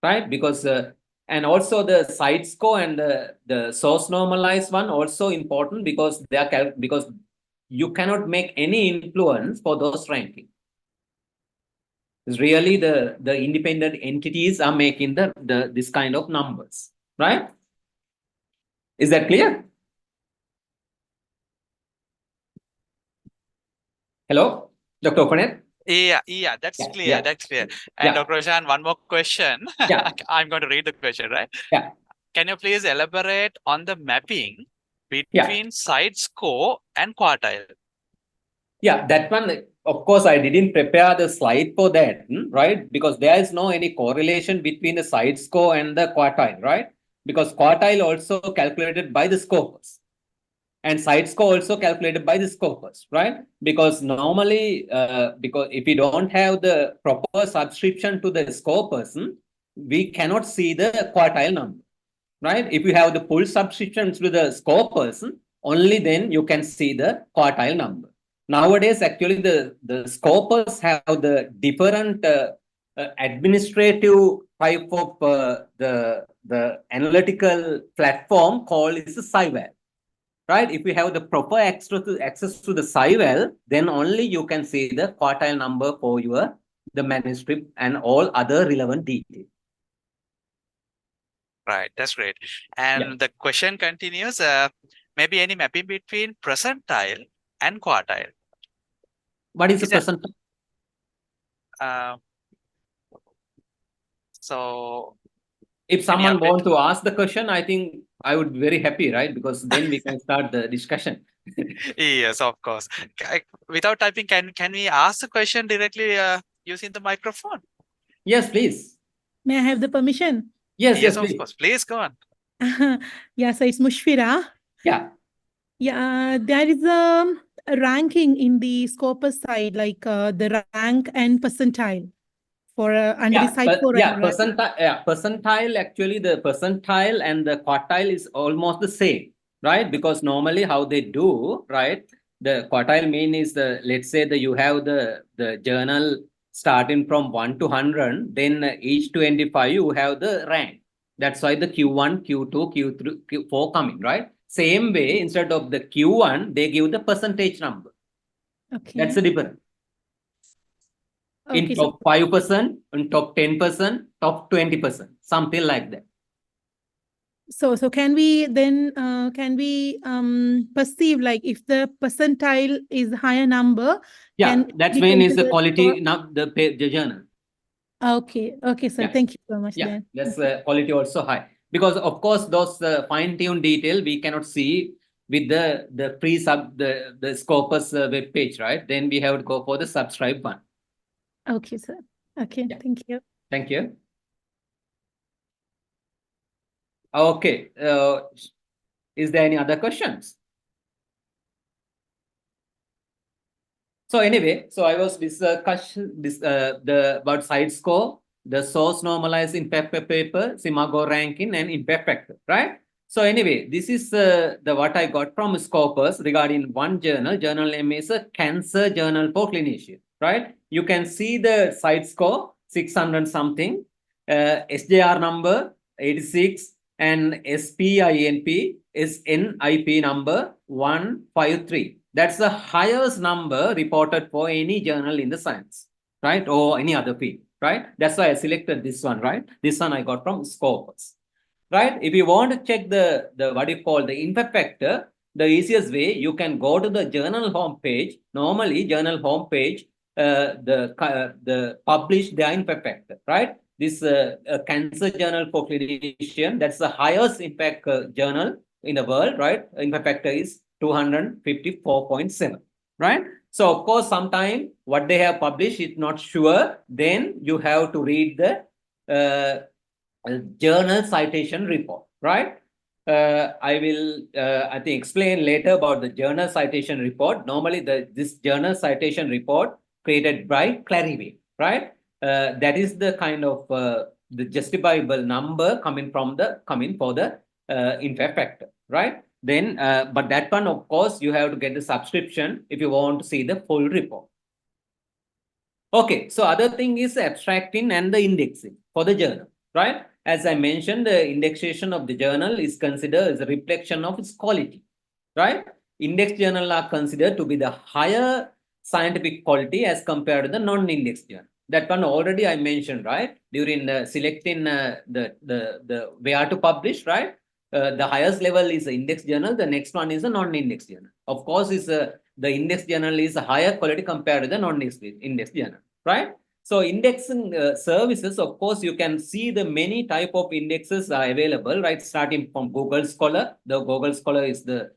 right? Because and also the side score and the source normalized one also important because they are because you cannot make any influence for those ranking. It's really the independent entities are making the this kind of numbers, right? Is that clear? Hello, Dr. Opanet? Yeah, that's Yeah, clear. yeah. That's clear. And Yeah. Dr. Roshan, one more question. Yeah. I'm going to read the question, right? Yeah. Can you please elaborate on the mapping between side score and quartile? Yeah, that one, of course, I didn't prepare the slide for that, right? Because there is no any correlation between the side score and the quartile, right? Because quartile also calculated by the Scopus. And side score also calculated by the Scopus, right? Because normally, because if you don't have the proper subscription to the Scopus, we cannot see the quartile number, right? If you have the full subscription to the Scopus, only then you can see the quartile number. Nowadays, actually, the Scopus have the different administrative type of the analytical platform called is Cyval. Right? If you have the proper access to the Cyval, then only you can see the quartile number for the manuscript and all other relevant details. Right, that's great. And the question continues, maybe any mapping between percentile and quartile? What is the percentile? So if someone wants to ask the question, I think I would be very happy, right? Because then we can start the discussion. Yes, of course. Without typing, can we ask the question directly using the microphone? Yes, please. May I have the permission? Yes, of course. Please go on. Yeah, so it's Mushfira. Yeah. Yeah, there is a ranking in the Scopus side, like the rank and percentile for under the side for percentile. Actually, the percentile and the quartile is almost the same, right? Because normally how they do, right? The quartile mean is let's say that you have the journal starting from 1 to 100, then each 25 you have the rank. That's why the Q1, Q2, Q3, Q4 coming, right? Same way, instead of the Q1, they give the percentage number. Okay. That's the difference. In top 5%, in top 10%, top 20%, something like that. So can we then perceive like if the percentile is higher number? Yeah, that's when is the quality not the journal. Okay, sir. Yeah. Thank you so much. Yeah, that's quality also high because of course those fine-tuned detail we cannot see with the the Scopus web page, right? Then we have to go for the subscribe one. Okay, sir. Okay, thank you. Thank you. Okay. Is there any other questions? So anyway, so I was discussing about side score, the source normalized impact paper, Simago ranking, and impact factor, right? So anyway, this is the what I got from Scopus regarding one journal. Journal name is a Cancer Journal for Clinicians, right? You can see the side score 600 something, SJR number 86, and SPINP is NIP number 153. That's the highest number reported for any journal in the science, right? Or any other field, right? That's why I selected this one, right? This one I got from Scopus, right? If you want to check the what you call the impact factor, the easiest way, you can go to the journal homepage. Normally, journal homepage, the publish the impact factor, right? This Cancer Journal for Clinicians, that's the highest impact journal in the world, right? Impact factor is 254.7, right? So of course, sometime what they have published is not sure. Then you have to read the journal citation report, right? I will, I think, explain later about the journal citation report. Normally, this journal citation report created by Clarivate, right? That is the kind of the justifiable number coming for the impact factor, right? Then, but that one, of course, you have to get the subscription if you want to see the full report. Okay, so other thing is abstracting and the indexing for the journal, right? As I mentioned, the indexation of the journal is considered as a reflection of its quality, right? Index journal are considered to be the higher scientific quality as compared to the non-index journal. That one already I mentioned, right? During the selecting the where to publish, right? The highest level is the index journal. The next one is the non-index journal. Of course, is the index journal is a higher quality compared to the non-index journal, right? So indexing services, of course, you can see the many type of indexes are available, right? Starting from Google Scholar. The Google Scholar is the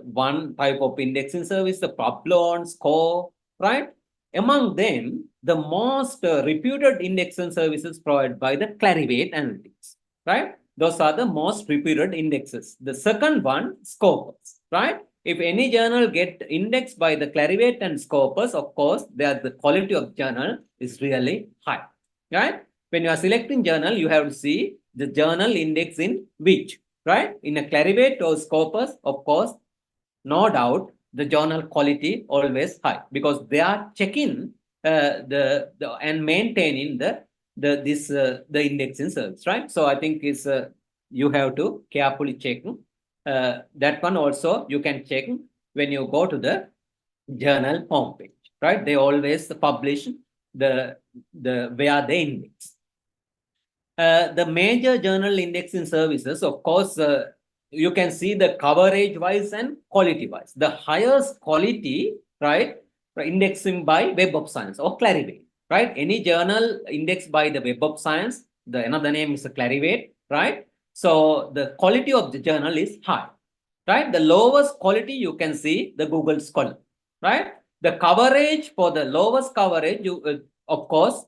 one type of indexing service, the Publon, Score, right? Among them, the most reputed indexing services provided by the Clarivate Analytics, right? Those are the most reputed indexes. The second one, Scopus, right? If any journal get indexed by the Clarivate and Scopus, of course, the quality of journal is really high, right? When you are selecting journal, you have to see the journal index in which, right? In a Clarivate or Scopus, of course, no doubt, the journal quality always high because they are checking the and maintaining the indexing service, right? So I think is you have to carefully check. That one also you can check when you go to the journal homepage, right? They always publish the where they index. The major journal indexing services, of course, you can see the coverage wise and quality wise. The highest quality, right? Indexing by Web of Science or Clarivate, right? Any journal indexed by the Web of Science, the another name is Clarivate, right? So the quality of the journal is high, right? The lowest quality you can see the Google Scholar, right? The coverage for the lowest coverage, you of course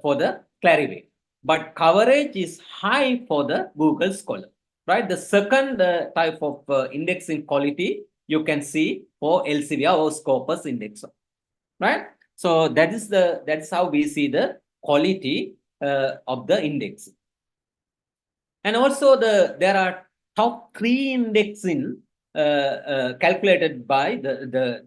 for the Clarivate, but coverage is high for the Google Scholar, right? The second type of indexing quality you can see for Elsevier or Scopus Indexer, right? So that's how we see the quality of the index. And also there are top 3 indexing calculated by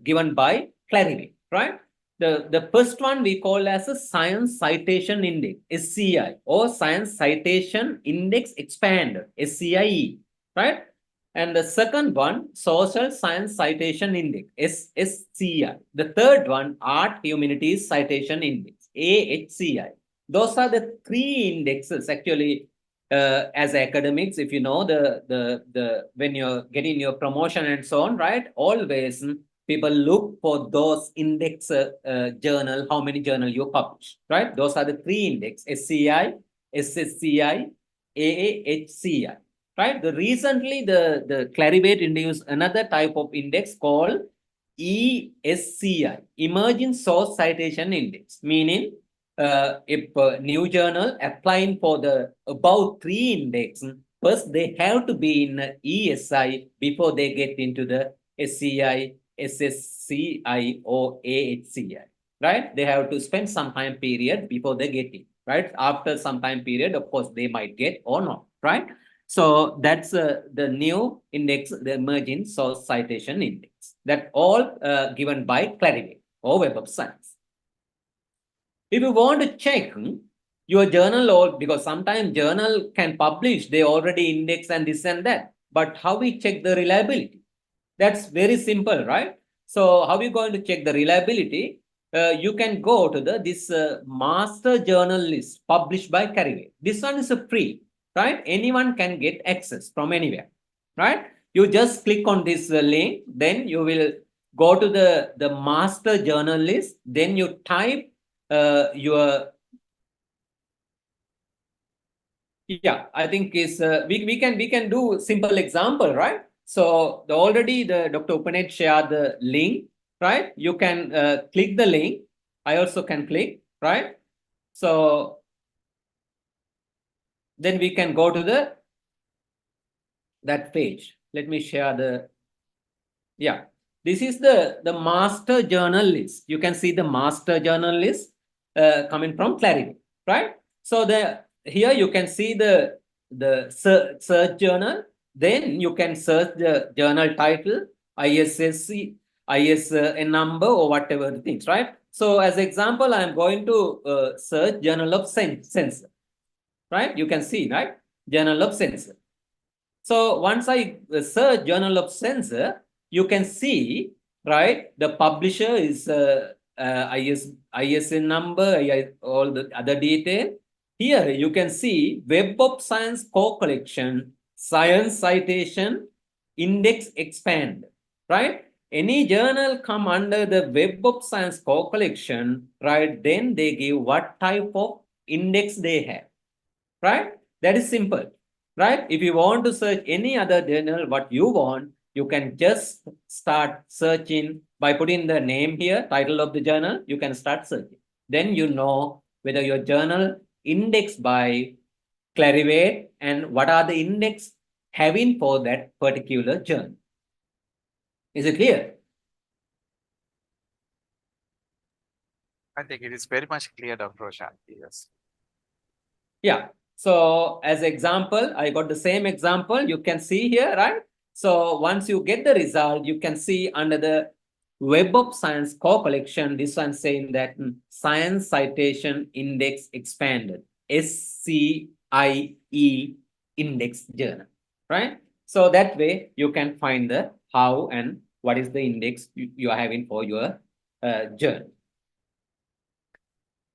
given by Clarivate, right? The first one we call as a Science Citation Index, SCI, or Science Citation Index Expander, SCIE, right? And the second one, Social Science Citation Index, SSCI. The third one, Art Humanities Citation Index, AHCI. Those are the 3 indexes actually. As academics, if you know when you're getting your promotion and so on, right? Always people look for those index journal, how many journal you publish, right? Those are the 3 index, SCI, SSCI, AAHCI, right? Recently the Clarivate introduced another type of index called ESCI, Emerging Source Citation Index, meaning if a new journal applying for the above 3 index, first they have to be in ESI before they get into the SCI, SSCI, or AHCI, right? They have to spend some time period before they get in, right? After some time period, of course, they might get or not, right? So that's the new index, the Emerging Source Citation Index, that all given by Clarivate or Web of Science. If you want to check your journal, or because sometimes journal can publish, they already index and this and that, but how we check the reliability? That's very simple, right? So how are you going to check the reliability? You can go to this master journal list published by Clarivate. This one is free, right? Anyone can get access from anywhere, right? You just click on this link, then you will go to the master journal list, then you type your, yeah, I think is we can do simple example, right? So already the Dr. Upanet shared the link, right? You can click the link. I also can click, right? So then we can go to that page. Let me share the, yeah. This is the master journal list. You can see the master journal list coming from Clarivate, right? So here you can see the search journal, Then you can search the journal title, ISSC, ISN number, or whatever the things, right? So as example, I'm going to search Journal of Sensor, right? You can see, right? Journal of Sensor. So once I search Journal of Sensor, you can see, right? The publisher is ISN number, all the other detail. Here you can see Web of Science core collection, science citation, index expand, right? Any journal come under the Web of Science core collection, right? Then they give what type of index they have, right? That is simple, right? If you want to search any other journal, what you want, you can just start searching by putting the name here, title of the journal, you can start searching. Then you know whether your journal indexed by Clarivate and what are the index having for that particular journal. Is it clear? I think it is very much clear, Dr. Roshan. Yes. Yeah. So as example, I got the same example. You can see here, right? So once you get the result, you can see under the Web of Science core collection, this one saying that Science Citation Index Expanded, SCIE Index Journal, right? So that way you can find the how and what is the index you are having for your journal.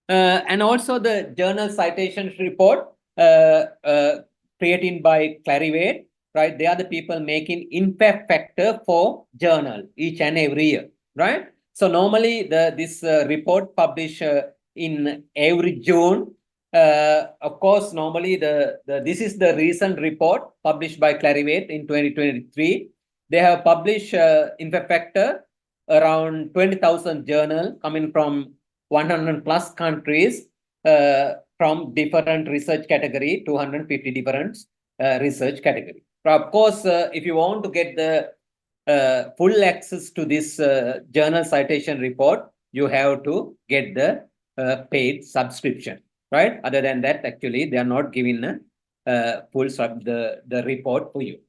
And also the journal citations report created by Clarivate, right? They are the people making impact factor for journal each and every year, right? So normally this report published in every June. Of course, normally this is the recent report published by Clarivate in 2023. They have published impact factor around 20,000 journal coming from 100 plus countries from different research category, 250 different research category. Of course, if you want to get the full access to this journal citation report, you have to get the paid subscription, right? Other than that, actually, they are not giving the full the report for you.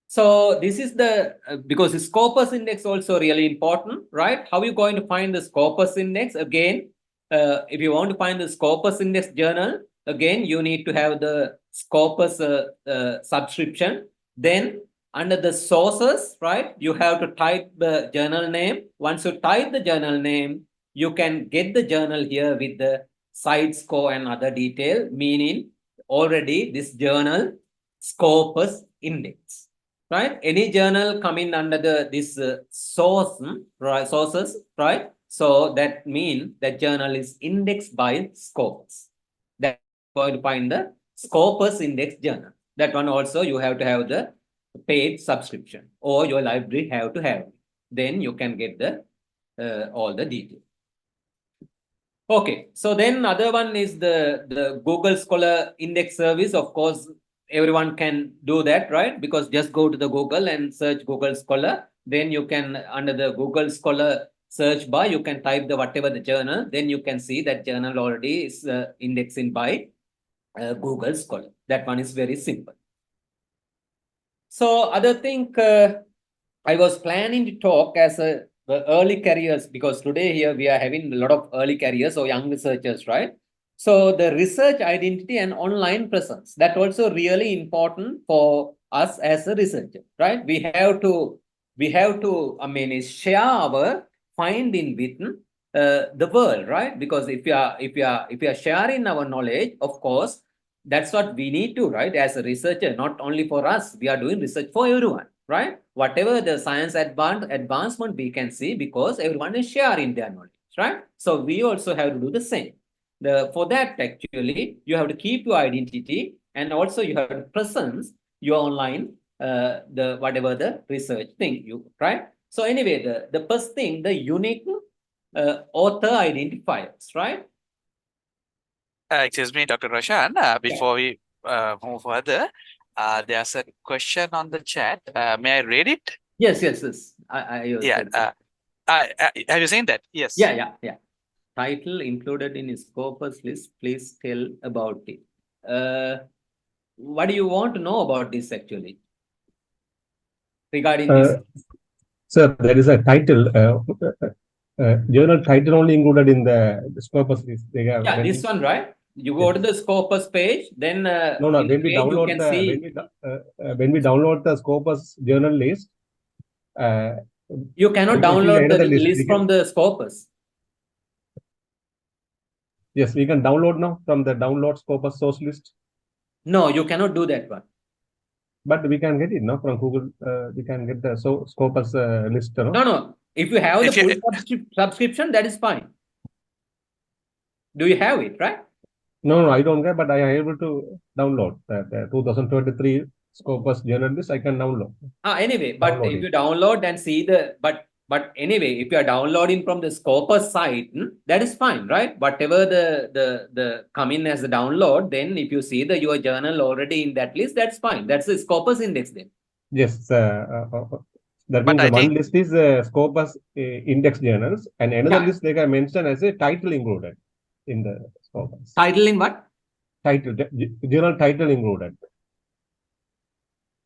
So this is the, because the Scopus index also really important, right? How are you going to find the Scopus index? Again, if you want to find the Scopus index journal, again, you need to have the Scopus subscription. Then under the sources, right, you have to type the journal name. Once you type the journal name, you can get the journal here with the site score and other detail, meaning already this journal Scopus index. Right? Any journal coming under this source, right? Sources, right? So that means that journal is indexed by Scopus. That's going to find the Scopus index journal. That one also you have to have the paid subscription, or your library have to have. Then you can get the all the details. Okay, so then other one is the Google Scholar Index Service. Of course, everyone can do that, right? Because just go to the Google and search Google Scholar. Then you can, under the Google Scholar search bar, you can type the whatever the journal. Then you can see that journal already is indexing by Google Scholar. That one is very simple. So other thing, I was planning to talk as the early careers, because today here we are having a lot of early careers or young researchers, right? So the research identity and online presence, that also really important for us as a researcher, right? We have to, I mean, share our finding with the world, right? Because if you are sharing our knowledge, of course, that's what we need to, right? As a researcher, not only for us, we are doing research for everyone, right? Whatever the science advancement we can see, because everyone is sharing their knowledge, right? So we also have to do the same. For that, actually, you have to keep your identity, and also you have to presence your online, the whatever the research thing you, right? So anyway, the first thing, the unique author identifiers, right? Excuse me, Dr. Roshan. Before we move further, there's a question on the chat. May I read it? Yes. Yeah. Have you seen that? Yes. Yeah. Title included in Scopus list. Please tell about it. what do you want to know about this actually? Regarding this? Sir, there is a title, journal title only included in the Scopus list. They have Yeah, when this we- one, right? You go to the Scopus page, then No, in when the we page you download can the see. when we download the Scopus journal list, You cannot we can see download the another list. list from the Scopus. Yes, we can download now from the download Scopus source list, No, you cannot do that one. but we can get it now from Google. We can get the Scopus list. No? No. If you have the If you- full subscription, that is fine. Do you have it, right? No, I don't get, but I am able to download the 2023 Scopus journal list. I can download. Anyway, but Download if it. you download and see the, but anyway, if you are downloading from the Scopus site, that is fine, right? Whatever the come in as a download, then if you see your journal already in that list, that's fine. That's the Scopus index then. Yes, that But means I the one think- list is Scopus index journals, and another Yeah. list they can mention as a title included in the Scopus. Title in what? Title, journal title included.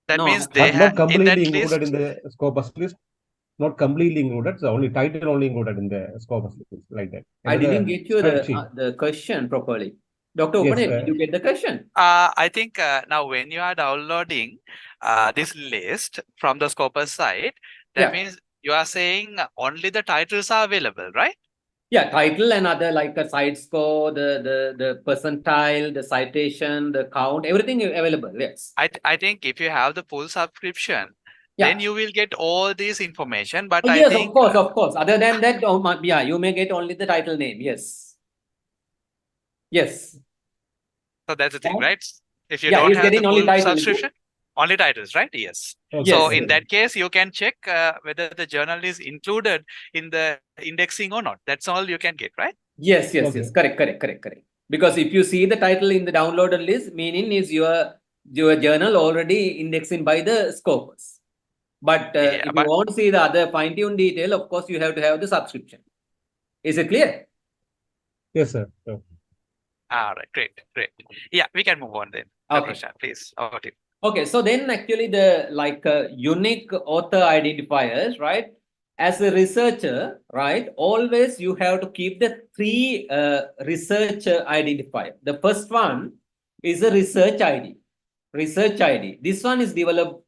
that No, means But they not have in that completely list. included in the Scopus list. Not completely included, so only title only included in the Scopus list, like that. I Another didn't get you spreadsheet. the question properly. Dr. Yes, Upaneth, did you get the question? I think now when you are downloading this list from the Scopus site, that Yeah. means you are saying only the titles are available, right? Yeah, title and other like a site score, the percentile, the citation, the count, everything is available. Yes. I think if you have the full subscription, Yeah. then you will get all this information. But Oh, I yes, think of course. Other than that, yeah, you may get only the title name. Yes. Yes. so that's the thing, Yeah. right? If you Yeah, don't he's have the getting only full title, is it? subscription, only titles, right? Yes. Okay, So Yes. in that case, you can check whether the journal is included in the indexing or not. That's all you can get, right? Yes. Okay. Correct. Because if you see the title in the downloaded list, meaning is your journal already indexing by the Scopus. But Yeah, if you but- want to see the other fine-tuned detail, of course, you have to have the subscription. Is it clear? Yes, sir. So, All right, great. Yeah, we can move on then. Okay. Dr. Shah, please. Over to you. Okay, so then actually the unique author identifiers, right? As a researcher, right, always you have to keep the three research identifier. The first one is a research ID. Research ID. This one is developed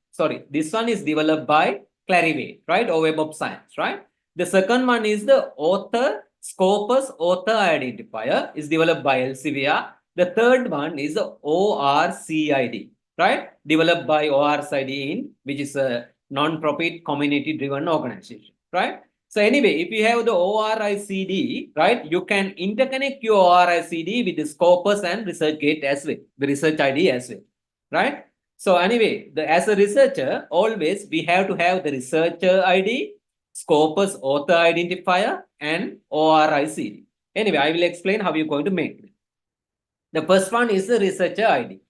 by Clarivate, right, or Web of Science, right? The second one is the author Scopus author identifier is developed by Elsevier. The third one is the ORCID, right? Developed by ORCID, which is a non-profit community-driven organization, right? So anyway, if you have the ORICD, right, you can interconnect your ORICD with the Scopus and ResearchGate as well, the research ID as well, right? So anyway, as a researcher, always we have to have the researcher ID, Scopus author identifier, and ORICD. Anyway, I will explain how you're going to make it. The first one is the researcher ID.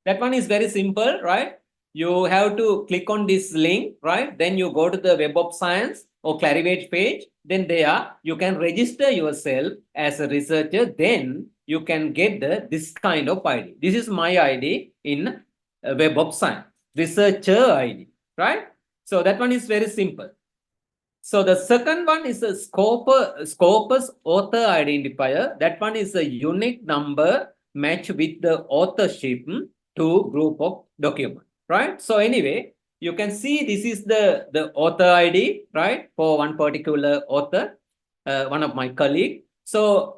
That one is very simple, right? You have to click on this link, right? Then you go to the Web of Science or Clarivate page. Then there you can register yourself as a researcher. Then you can get this kind of ID. This is my ID in Web of Science, researcher ID, right? So that one is very simple. So the second one is a Scopus author identifier. That one is a unique number match with the authorship to group of document, right? So anyway, you can see this is the author ID, right? For one particular author, one of my colleague. So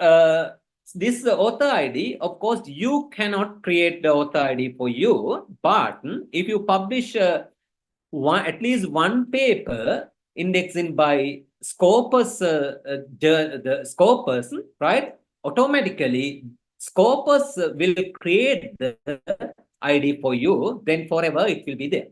this author ID, of course, you cannot create the author ID for you, but if you publish at least one paper indexing by Scopus, the Scopus, right? Automatically, Scopus will create the ID for you. Then forever it will be there,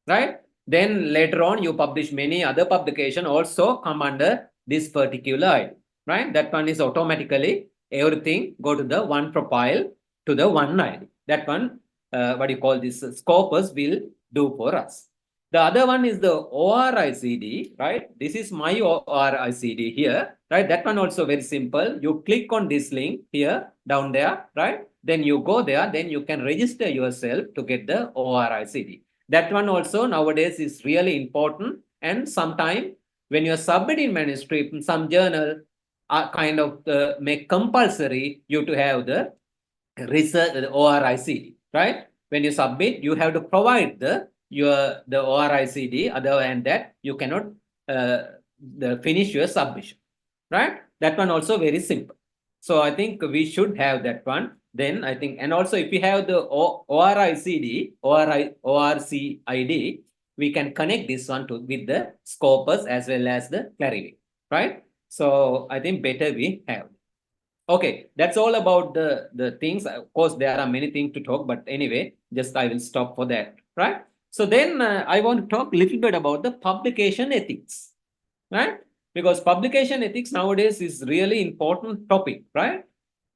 right? Then later on, you publish many other publications also come under this particular ID, right? That one is automatically everything go to the one profile to the one ID. That one, what you call this Scopus will do for us. The other one is the ORICD, right? This is my ORICD here, right? That one also very simple. You click on this link here, down there, right? then you go there, then you can register yourself to get the ORICD. That one also nowadays is really important. And sometime when you're submitting manuscript, some journal are kind of make compulsory you to have the research ORICD, right? When you submit, you have to provide the ORICD. Other than that, you cannot finish your submission, right? That one also very simple. So I think we should have that one. Then I think, and also if we have the ORCID, we can connect this one with the Scopus as well as the Clarivate, right? So I think better we have. Okay, that's all about the things. Of course, there are many things to talk, but anyway, just I will stop for that, right? So then I want to talk a little bit about the publication ethics, right? Because publication ethics nowadays is really important topic, right?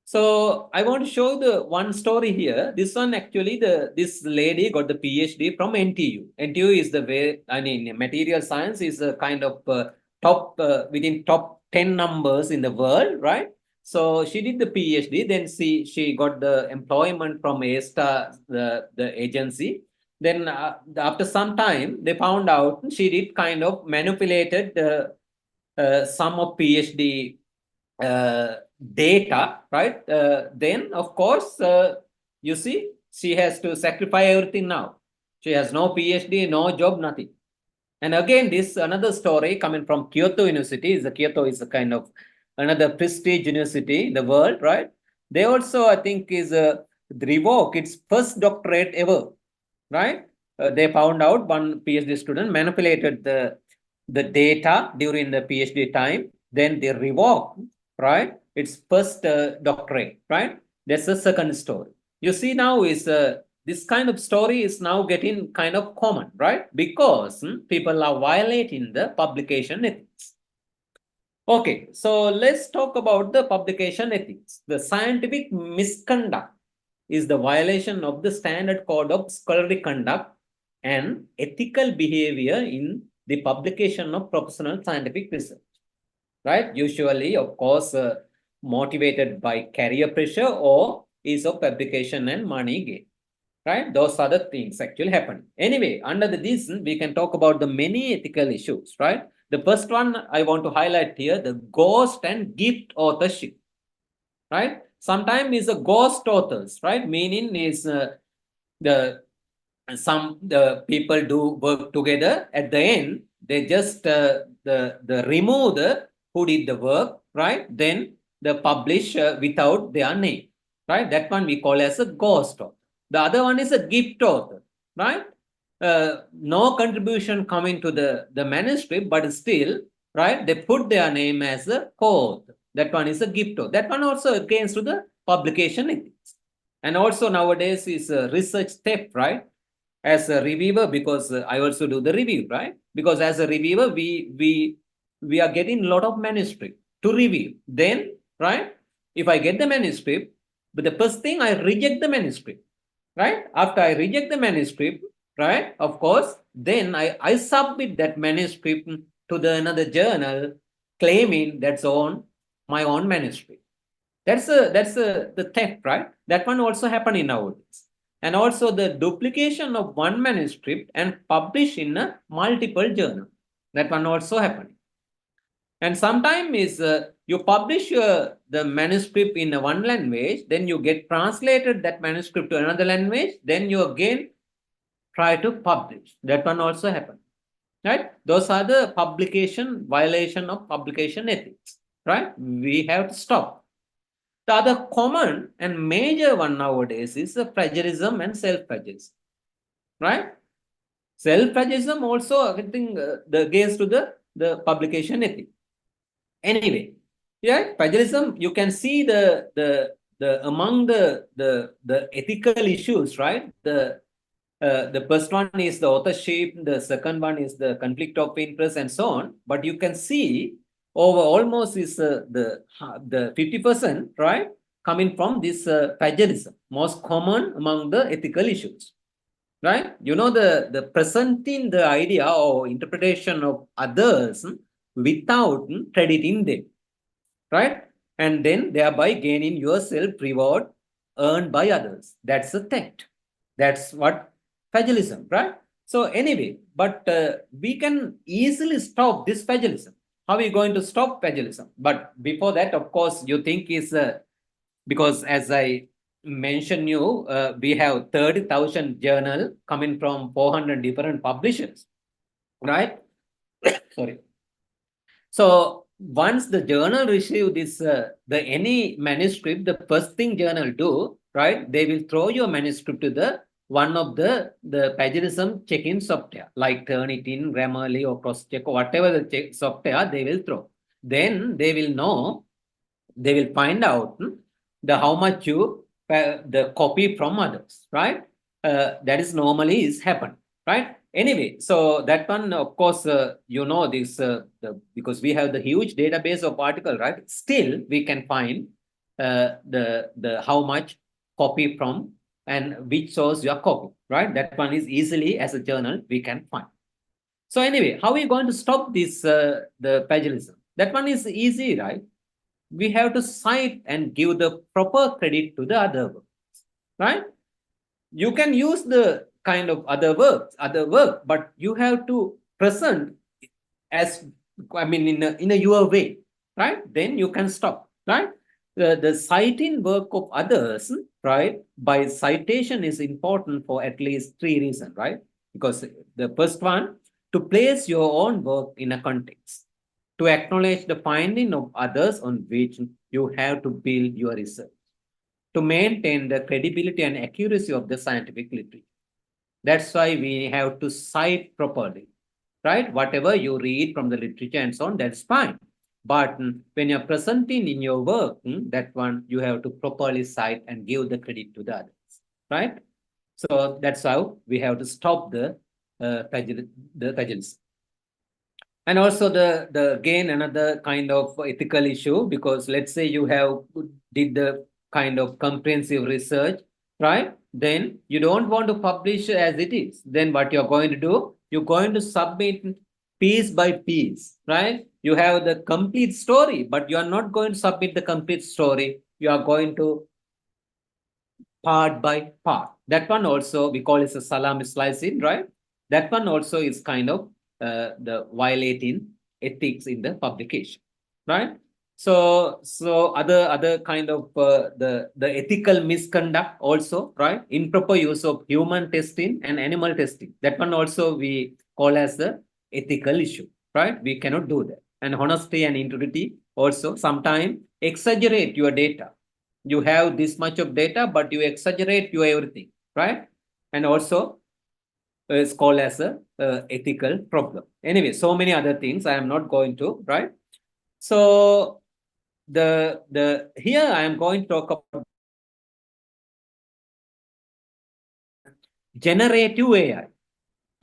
So I want to show the one story here. This one actually, this lady got the PhD from NTU. NTU is the way, I mean, material science is a kind of top within top 10 numbers in the world, right? So she did the PhD, then she got the employment from A*STAR, the agency. Then after some time, they found out she did kind of manipulated some of PhD data, right? Then, of course, you see, she has to sacrifice everything now. She has no PhD, no job, nothing. And again, this another story coming from Kyoto University. Kyoto is a kind of another prestige university in the world, right? They also, I think, is revoke its first doctorate ever, right? They found out one PhD student manipulated the data during the PhD time. Then they revoked, right? Its first doctorate, right? That's the second story. You see now is this kind of story is now getting kind of common, right? Because people are violating the publication ethics. Okay, so let's talk about the publication ethics. The scientific misconduct is the violation of the standard code of scholarly conduct and ethical behavior in the publication of professional scientific research, right? Usually, of course, motivated by career pressure or ease of publication and money gain, right? Those are the things actually happen. Anyway, under this, we can talk about the many ethical issues, right? The first one I want to highlight here, the ghost and gift authorship, right? Sometimes is a ghost authors, right? Meaning is the people do work together. At the end, they just the remove the who did the work, right? Then the publish without their name, right? That one we call as a ghost author. The other one is a gift author, right? No contribution coming to the manuscript, but still, right? They put their name as a co-author. That one is a gift author. That one also against to the publication ethics. And also nowadays is a research step, right? As a reviewer, because I also do the review, right? Because as a reviewer, we are getting a lot of manuscript to review. Then, right? If I get the manuscript, but the first thing I reject the manuscript, right? After I reject the manuscript, right? Of course, then I submit that manuscript to another journal claiming that's my own manuscript. That's the theft, right? That one also happening nowadays. And also the duplication of one manuscript and publish in a multiple journal. That one also happening. And sometimes is you publish the manuscript in one language, then you get translated that manuscript to another language, then you again try to publish. That one also happens, right? Those are the violation of publication ethics, right? We have to stop. The other common and major one nowadays is the plagiarism and self-plagiarism, right? Self-plagiarism also, I think, against to the publication ethic. Anyway, yeah, plagiarism, you can see the among the ethical issues, right? The first one is the authorship, the second one is the conflict of interest and so on. But you can see over almost is the 50%, right? Coming from this plagiarism, most common among the ethical issues, right? You know, the presenting the idea or interpretation of others without crediting them, right? And then thereby gaining yourself reward earned by others. That's a theft. That's what plagiarism, right? So anyway, but we can easily stop this plagiarism. How are you going to stop plagiarism? But before that, of course, you think is because as I mentioned you, we have 30,000 journal coming from 400 different publishers, right? Sorry. So once the journal receive this, any manuscript, the first thing journal do, right? They will throw your manuscript to the one of the plagiarism check-in software, like Turnitin, Grammarly, or Crosscheck, or whatever the software they will throw. Then they will know, they will find out the how much you the copy from others, right? That is normally is happen, right? Anyway, so that one, of course, you know this because we have the huge database of article, right? Still, we can find the how much copy from and which source you are copying, right? That one is easily as a journal we can find. So anyway, how are we going to stop this the plagiarism? That one is easy, right? We have to cite and give the proper credit to the other works, right? You can use the kind of other work, but you have to present as, I mean, in a your way, right? Then you can stop, right? The citing work of others, right? By citation is important for at least 3 reasons, right? Because the first one, to place your own work in a context, to acknowledge the finding of others on which you have to build your research, to maintain the credibility and accuracy of the scientific literature. That's why we have to cite properly, right? Whatever you read from the literature and so on, that's fine. But when you're presenting in your work, that one you have to properly cite and give the credit to the others, right? So that's how we have to stop the plagiarism. And also the again another kind of ethical issue, because let's say you have did the kind of comprehensive research, right? Then you don't want to publish as it is. Then what you're going to do, you're going to submit piece by piece, right? You have the complete story, but you are not going to submit the complete story. You are going to part by part. That one also we call it a salami slicing, right? That one also is kind of the violating ethics in the publication, right? So other kind of the ethical misconduct also, right? Improper use of human testing and animal testing. That one also we call as the ethical issue, right? We cannot do that. And honesty and integrity also sometimes exaggerate your data. You have this much of data, but you exaggerate your everything, right? And also is called as a ethical problem. Anyway, so many other things I am not going to, right? So here I am going to talk about generative AI,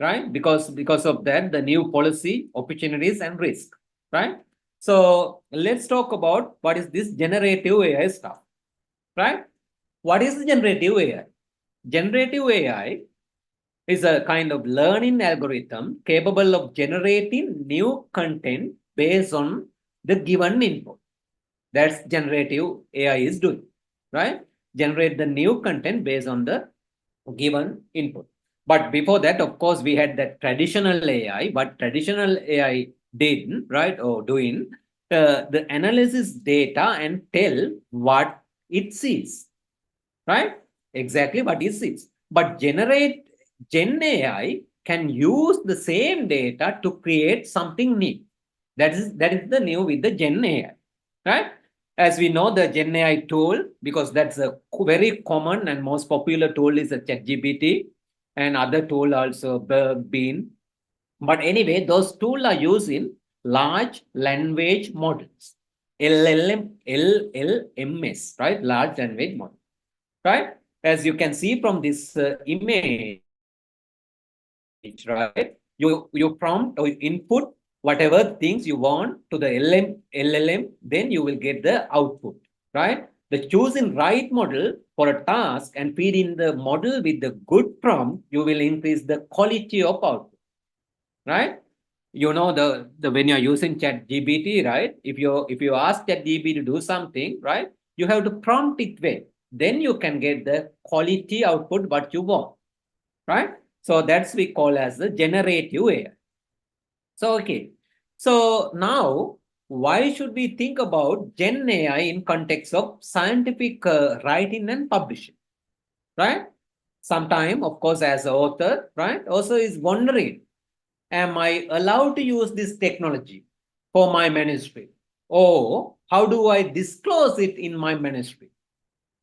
right? Because of that, the new policy, opportunities and risk, right? So let's talk about what is this generative AI stuff, right? What is the generative AI? Generative AI is a kind of learning algorithm capable of generating new content based on the given input. That's generative AI is doing, right? Generate the new content based on the given input. But before that, of course, we had that traditional AI. But traditional AI did, right, or doing the analysis data and tell what it sees, right? Exactly what it sees. But Gen AI can use the same data to create something new. That is the new with the Gen AI, right? As we know, the Gen AI tool, because that's a very common and most popular tool is the ChatGPT, and other tool also Bean. But anyway, those tools are using large language models, LLMs, right? Large language model, right? As you can see from this image, right? You prompt or input whatever things you want to the LLM, then you will get the output, right? The choosing right model for a task and feed in the model with the good prompt, you will increase the quality of output, right? You know the when you're using ChatGPT, right? If you ask ChatGPT to do something, right? You have to prompt it well. then you can get the quality output what you want, right? So that's we call as the generative AI. So, okay. So now, why should we think about Gen AI in context of scientific writing and publishing, right? Sometime, of course, as an author, right, also is wondering, am I allowed to use this technology for my manuscript? Or how do I disclose it in my manuscript?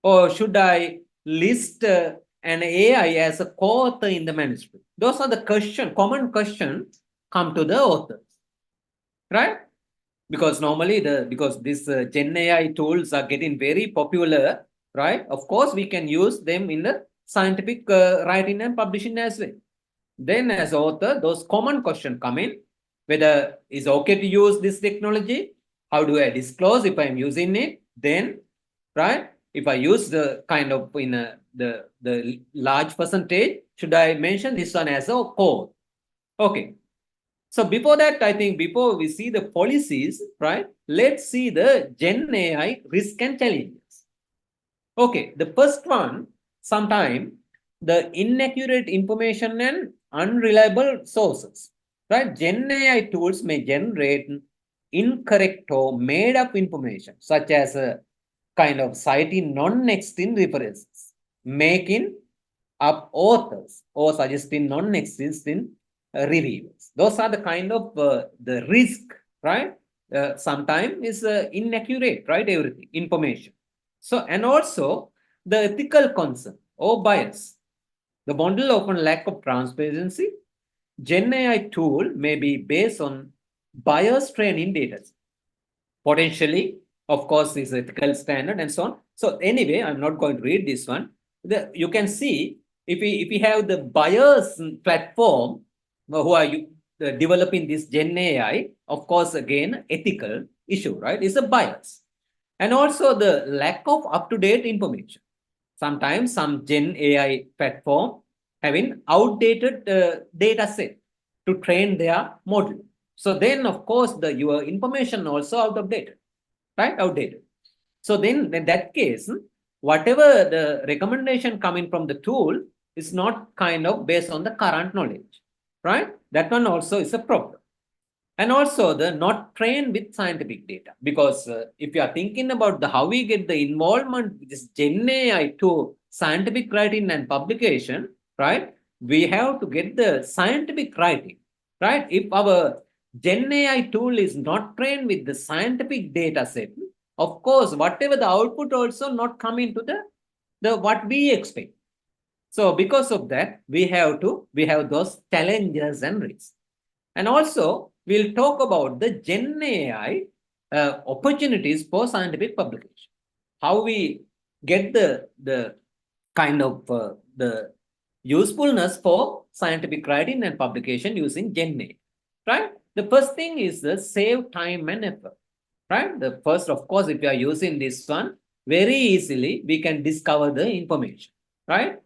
Or should I list an AI as a co-author in the manuscript? Those are the common questions come to the authors, right? Because normally because these Gen AI tools are getting very popular, right? Of course, we can use them in the scientific writing and publishing as well. Then as author, those common questions come in, whether it's okay to use this technology, how do I disclose if I'm using it, then, right? If I use the kind of the large percentage, should I mention this one as a code? Okay. So before that, I think before we see the policies, right? Let's see the Gen AI risk and challenges. Okay, the first one, sometime the inaccurate information and unreliable sources, right? Gen AI tools may generate incorrect or made up information, such as a kind of citing non-existent references, making up authors or suggesting non-existent reviewers. Those are the kind of the risk, right? Sometimes is inaccurate, right? Everything, information. So, and also the ethical concern or bias. The bundle often lack of transparency. Gen AI tool may be based on bias training data. Potentially, of course, is ethical standard and so on. So anyway, I'm not going to read this one. You can see if we have the bias platform who are developing this Gen AI, of course, again, ethical issue, right? It's a bias. And also the lack of up-to-date information. Sometimes some Gen AI platform having outdated data set to train their model. So then, of course, your information also out of date, right? Outdated. So then, in that case, whatever the recommendation coming from the tool is not kind of based on the current knowledge, right? That one also is a problem. And also the not trained with scientific data, because if you are thinking about the how we get the involvement with this Gen AI to scientific writing and publication, right? We have to get the scientific writing, right? If our Gen AI tool is not trained with the scientific data set, of course, whatever the output also not come into the what we expect. So because of that, we have those challenges and risks. And also, we'll talk about the Gen AI opportunities for scientific publication. How we get the kind of the usefulness for scientific writing and publication using Gen AI, right? The first thing is the save time and effort, right? The first, of course, if you are using this one, very easily we can discover the information, right?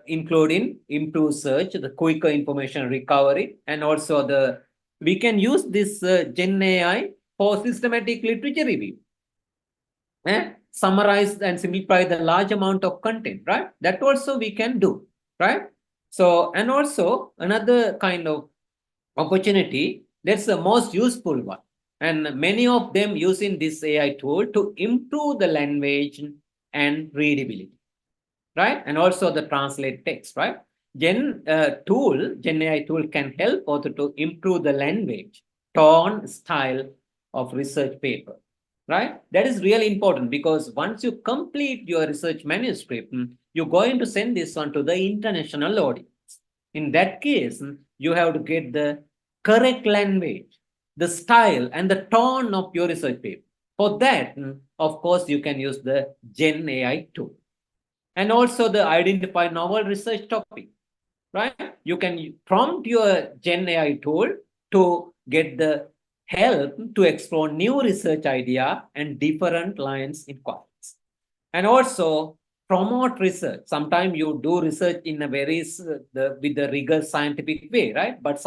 Including improve search, the quicker information recovery, and also we can use this Gen AI for systematic literature review. Summarize and simplify the large amount of content, right? That also we can do, right? So, and also another kind of opportunity, that's the most useful one. And many of them using this AI tool to improve the language and readability, right? And also the translate text, right? Gen AI tool can help author to improve the language, tone, style of research paper, right? That is really important, because once you complete your research manuscript, you're going to send this one to the international audience. In that case, you have to get the correct language, the style and the tone of your research paper. For that, of course, you can use the Gen AI tool. And also the identify novel research topic, right? You can prompt your Gen AI tool to get the help to explore new research idea and different lines in inquiries. And also promote research. Sometimes you do research in a very with the rigorous scientific way, right? But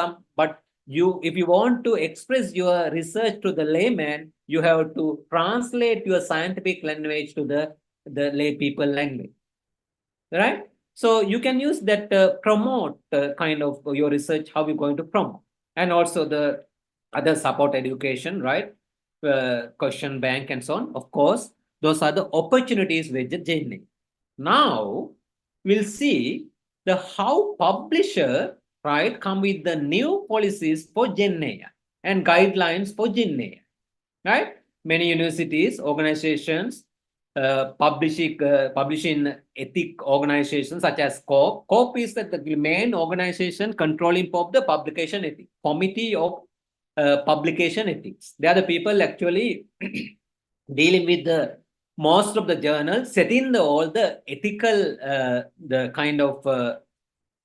if you want to express your research to the layman, you have to translate your scientific language to the the lay people language, right? So you can use that promote kind of your research, how you're going to promote, and also the other support education, right? Question bank and so on. Of course, those are the opportunities with the GenAI. Now we'll see the how publisher, right, come with the new policies for GenAI and guidelines for GenAI, right? Many universities, organizations, publishing ethic organizations such as COPE. COPE is the main organization controlling of the publication ethics, Committee of Publication Ethics. They are the people actually dealing with the most of the journals, setting all the ethical, the kind of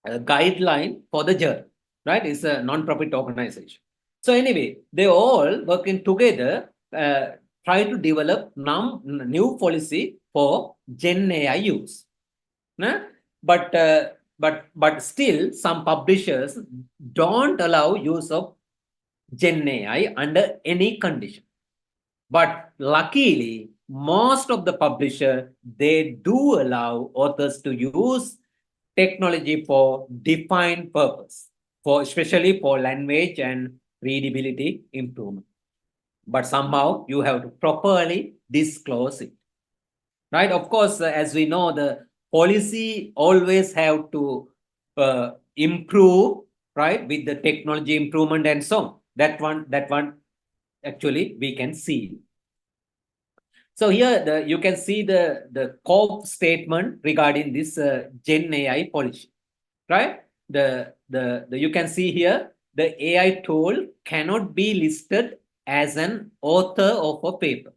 guideline for the journal, right? It's a non-profit organization. So anyway, they all working together, try to develop new policy for Gen AI use. But still, some publishers don't allow use of Gen AI under any condition. But luckily, most of the publisher, they do allow authors to use technology for defined purpose, for especially for language and readability improvement. But somehow you have to properly disclose it, right? Of course, as we know, the policy always have to improve, right, with the technology improvement and so on. That one actually we can see. So here you can see the COPE statement regarding this Gen AI policy, right? You can see here the AI tool cannot be listed as an author of a paper.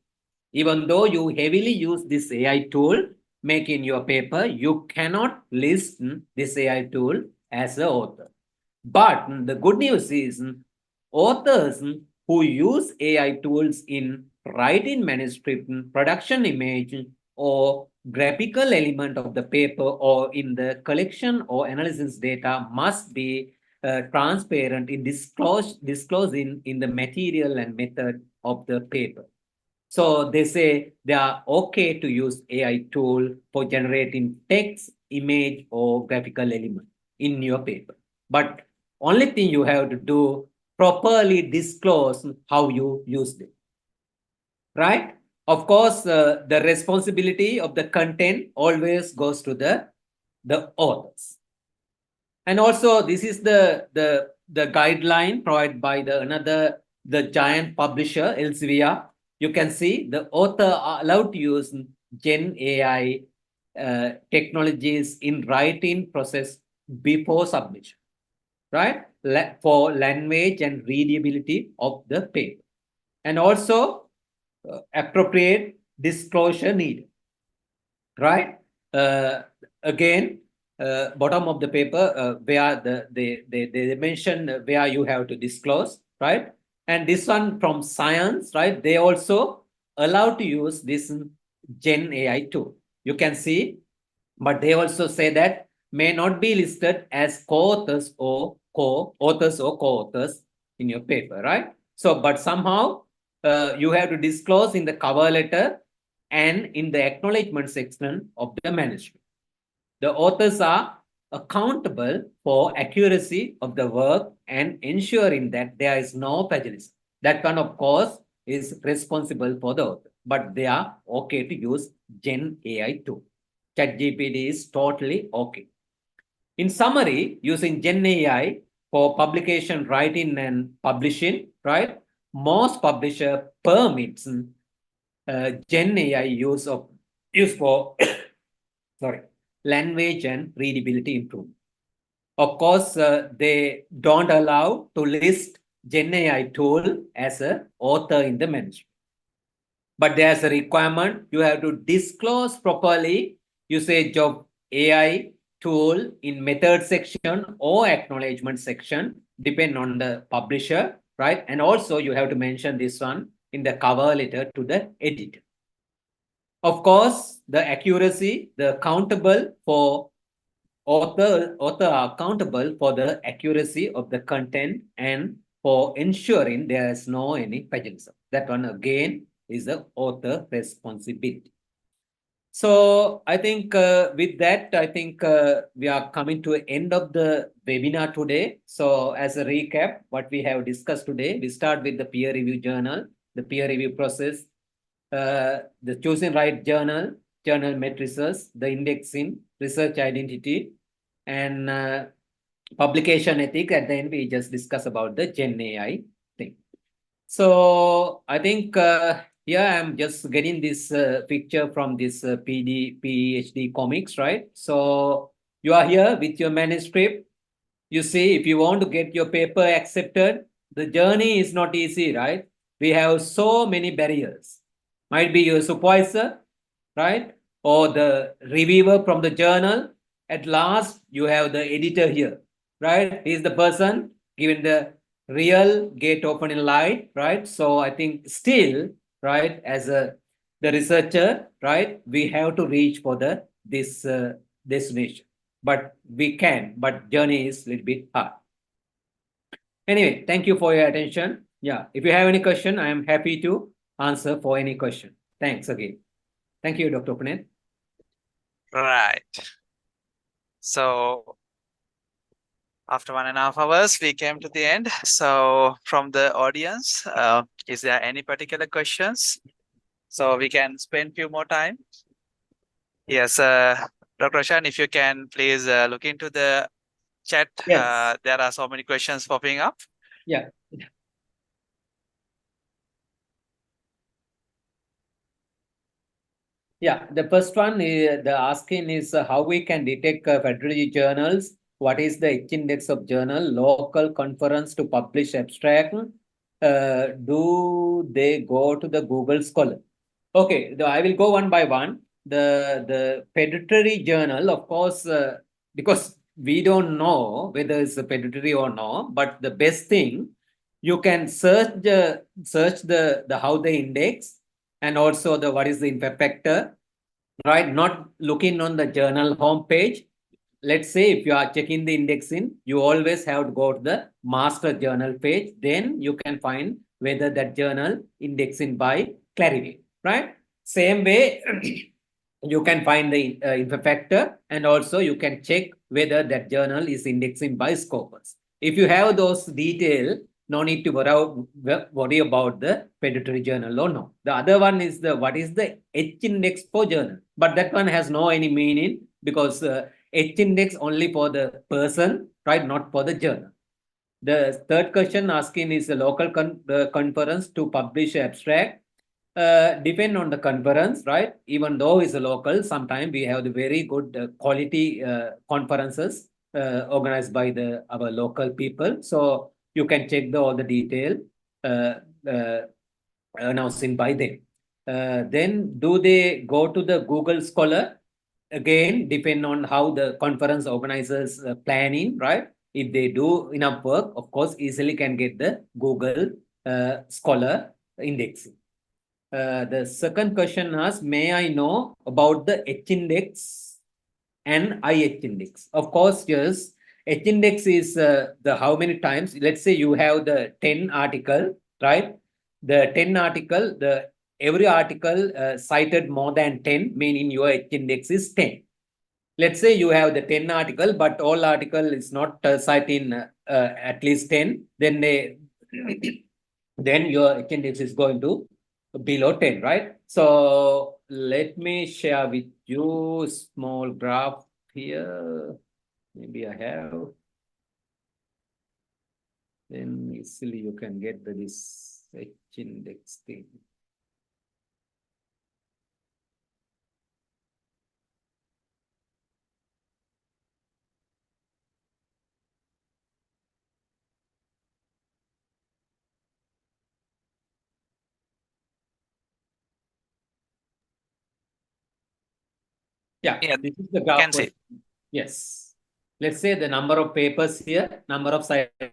Even though you heavily use this AI tool making your paper, you cannot list this AI tool as an author. But the good news is authors who use AI tools in writing manuscript, production image, or graphical element of the paper or in the collection or analysis data must be transparent in disclosing in the material and method of the paper. So they say they are okay to use AI tool for generating text, image, or graphical element in your paper. But only thing you have to do, properly disclose how you use it, right? Of course, the responsibility of the content always goes to the authors. And also, this is the guideline provided by the giant publisher, Elsevier. You can see the author are allowed to use Gen AI technologies in writing process before submission, right? For language and readability of the paper. And also appropriate disclosure needed, right? Again, bottom of the paper where they mention where you have to disclose, right? And this one from Science, right? They also allow to use this Gen AI tool. You can see, but they also say that may not be listed as co-authors or co-authors in your paper, right? So, but somehow you have to disclose in the cover letter and in the acknowledgement section of the manuscript. The authors are accountable for accuracy of the work and ensuring that there is no plagiarism. That one, of course, is responsible for the author, but they are okay to use Gen AI tool. ChatGPT is totally okay. In summary, using Gen AI for publication, writing, and publishing, right? Most publisher permits Gen AI use for sorry, language and readability improvement. Of course, they don't allow to list Gen AI tool as an author in the manuscript. But there's a requirement, you have to disclose properly usage of AI tool in method section or acknowledgement section, depending on the publisher, right? And also you have to mention this one in the cover letter to the editor. Of course, the accuracy, the accountable for author are accountable for the accuracy of the content and for ensuring there is no any plagiarism. That one again is the author responsibility. So I think with that, I think we are coming to the end of the webinar today. So as a recap, what we have discussed today, we start with the peer review journal, the peer review process, the choosing right journal, journal matrices, the indexing, research identity, and publication ethic. At the end, we just discuss about the Gen AI thing. So I think here I'm just getting this picture from this PhD comics, right? So you are here with your manuscript. You see, if you want to get your paper accepted, the journey is not easy, right? We have so many barriers. Might be your supervisor, right? Or the reviewer from the journal. At last, you have the editor here, right? He's the person given the real gate opening light, right? So I think still, right, as the researcher, right, we have to reach for this destination. But we can, but journey is a little bit hard. Anyway, thank you for your attention. Yeah, if you have any question, I am happy to answer for any question. Thanks again. Thank you, Dr. Puneet. Right. So after 1.5 hours, we came to the end. So from the audience, is there any particular questions? So we can spend few more time. Yes, Dr. Shan, if you can please look into the chat. Yes. There are so many questions popping up. Yeah. Yeah, the first one is the asking is how we can detect federal journals. What is the H-index of journal? Local conference to publish abstract. Do they go to the Google Scholar? Okay, I will go one by one. The pedatory journal, of course, because we don't know whether it's a pedatory or not, but the best thing, you can search the how they index and also the what is the impact factor, right? Not looking on the journal homepage. Let's say if you are checking the indexing, you always have to go to the master journal page. Then you can find whether that journal indexing by Clarivate, right? Same way, you can find the impact factor and also you can check whether that journal is indexing by Scopus. If you have those details, no need to worry about the pedatory journal or no. The other one is what is the H-index for journal, but that one has no any meaning because H-index only for the person, right? Not for the journal. The third question asking is the local conference to publish abstract. Depend on the conference, right? Even though it's a local, sometimes we have the very good quality conferences organized by our local people. So you can check all the detail announced by them. Then do they go to the Google Scholar? Again, depend on how the conference organizers planning, right? If they do enough work, of course, easily can get the Google Scholar indexing. The second question asks, may I know about the H-index and IH-index? Of course, yes. H-index is the how many times, let's say you have the 10 article, right? The 10 article, every article cited more than 10, meaning your H-index is 10. Let's say you have the 10 article, but all article is not citing at least 10, then then your H-index is going to below 10, right? So let me share with you small graph here. Maybe I have. Then easily you can get this H-index thing. Yeah, this is the graph. Can see. Yes. Let's say the number of papers here, number of citation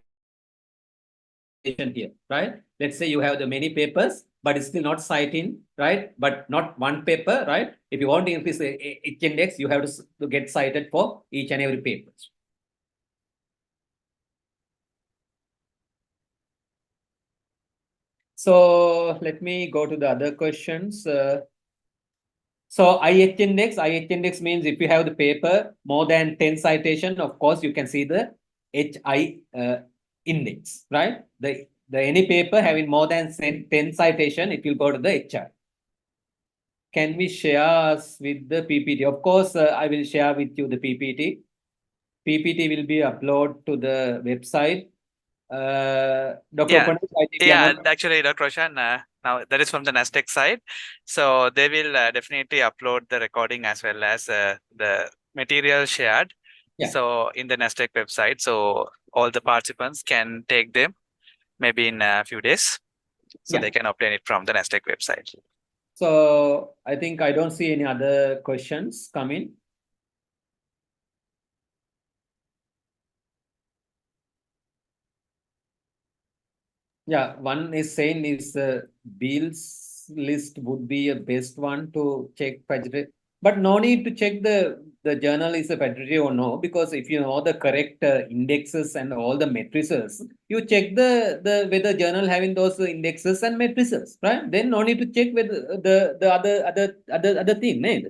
here, right? Let's say you have the many papers, but it's still not citing, right? But not one paper, right? If you want to increase the H-index, you have to get cited for each and every paper. So let me go to the other questions. So IH index means if you have the paper more than 10 citation, of course, you can see the HI index, right? The any paper having more than 10 citation, it will go to the HI. Can we share us with the PPT? Of course, I will share with you the PPT. PPT will be uploaded to the website. Dr. Yeah. Panik, I think Yeah, actually, Dr. Roshan, now that is from the Nasdaq side. So they will definitely upload the recording as well as the material shared. Yeah. So in the Nasdaq website, so all the participants can take them maybe in a few days. So Yeah. they can obtain it from the Nasdaq website. So I think I don't see any other questions coming. Yeah, one is saying is Beal's list would be a best one to check federal, but no need to check the journal is a federal or no, because if you know the correct indexes and all the matrices, you check the whether journal having those indexes and matrices, right? Then no need to check with the other thing, right?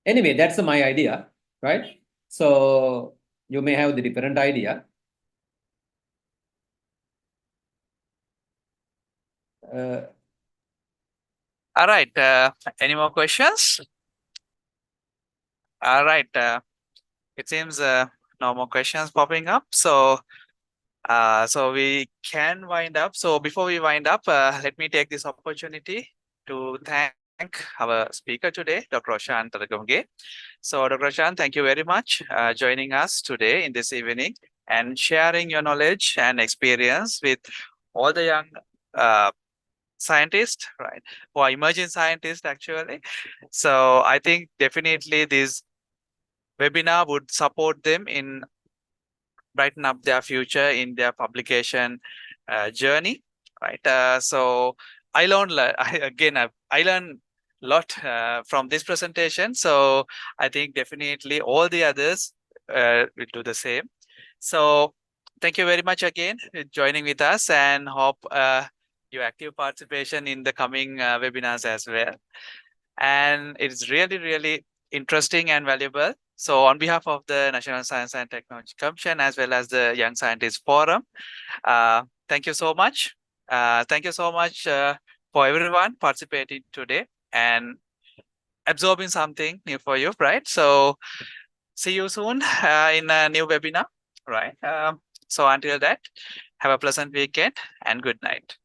Anyway, that's my idea, right? So you may have the different idea. All right. Any more questions? All right. It seems no more questions popping up. So we can wind up. So before we wind up, let me take this opportunity to thank our speaker today, Dr. Roshan Taragamge. So Dr. Roshan, thank you very much joining us today in this evening and sharing your knowledge and experience with all the young scientists, right? Who are emerging scientists actually. So I think definitely this webinar would support them in brighten up their future in their publication journey, right? So I learned I learned a lot from this presentation. So I think definitely all the others will do the same. So thank you very much again for joining with us, and hope your active participation in the coming webinars as well. And it's really, really interesting and valuable. So on behalf of the National Science and Technology Commission, as well as the Young Scientists Forum, thank you so much. Thank you so much for everyone participating today and absorbing something new for you, right? So see you soon in a new webinar, right? So until that, have a pleasant weekend and good night.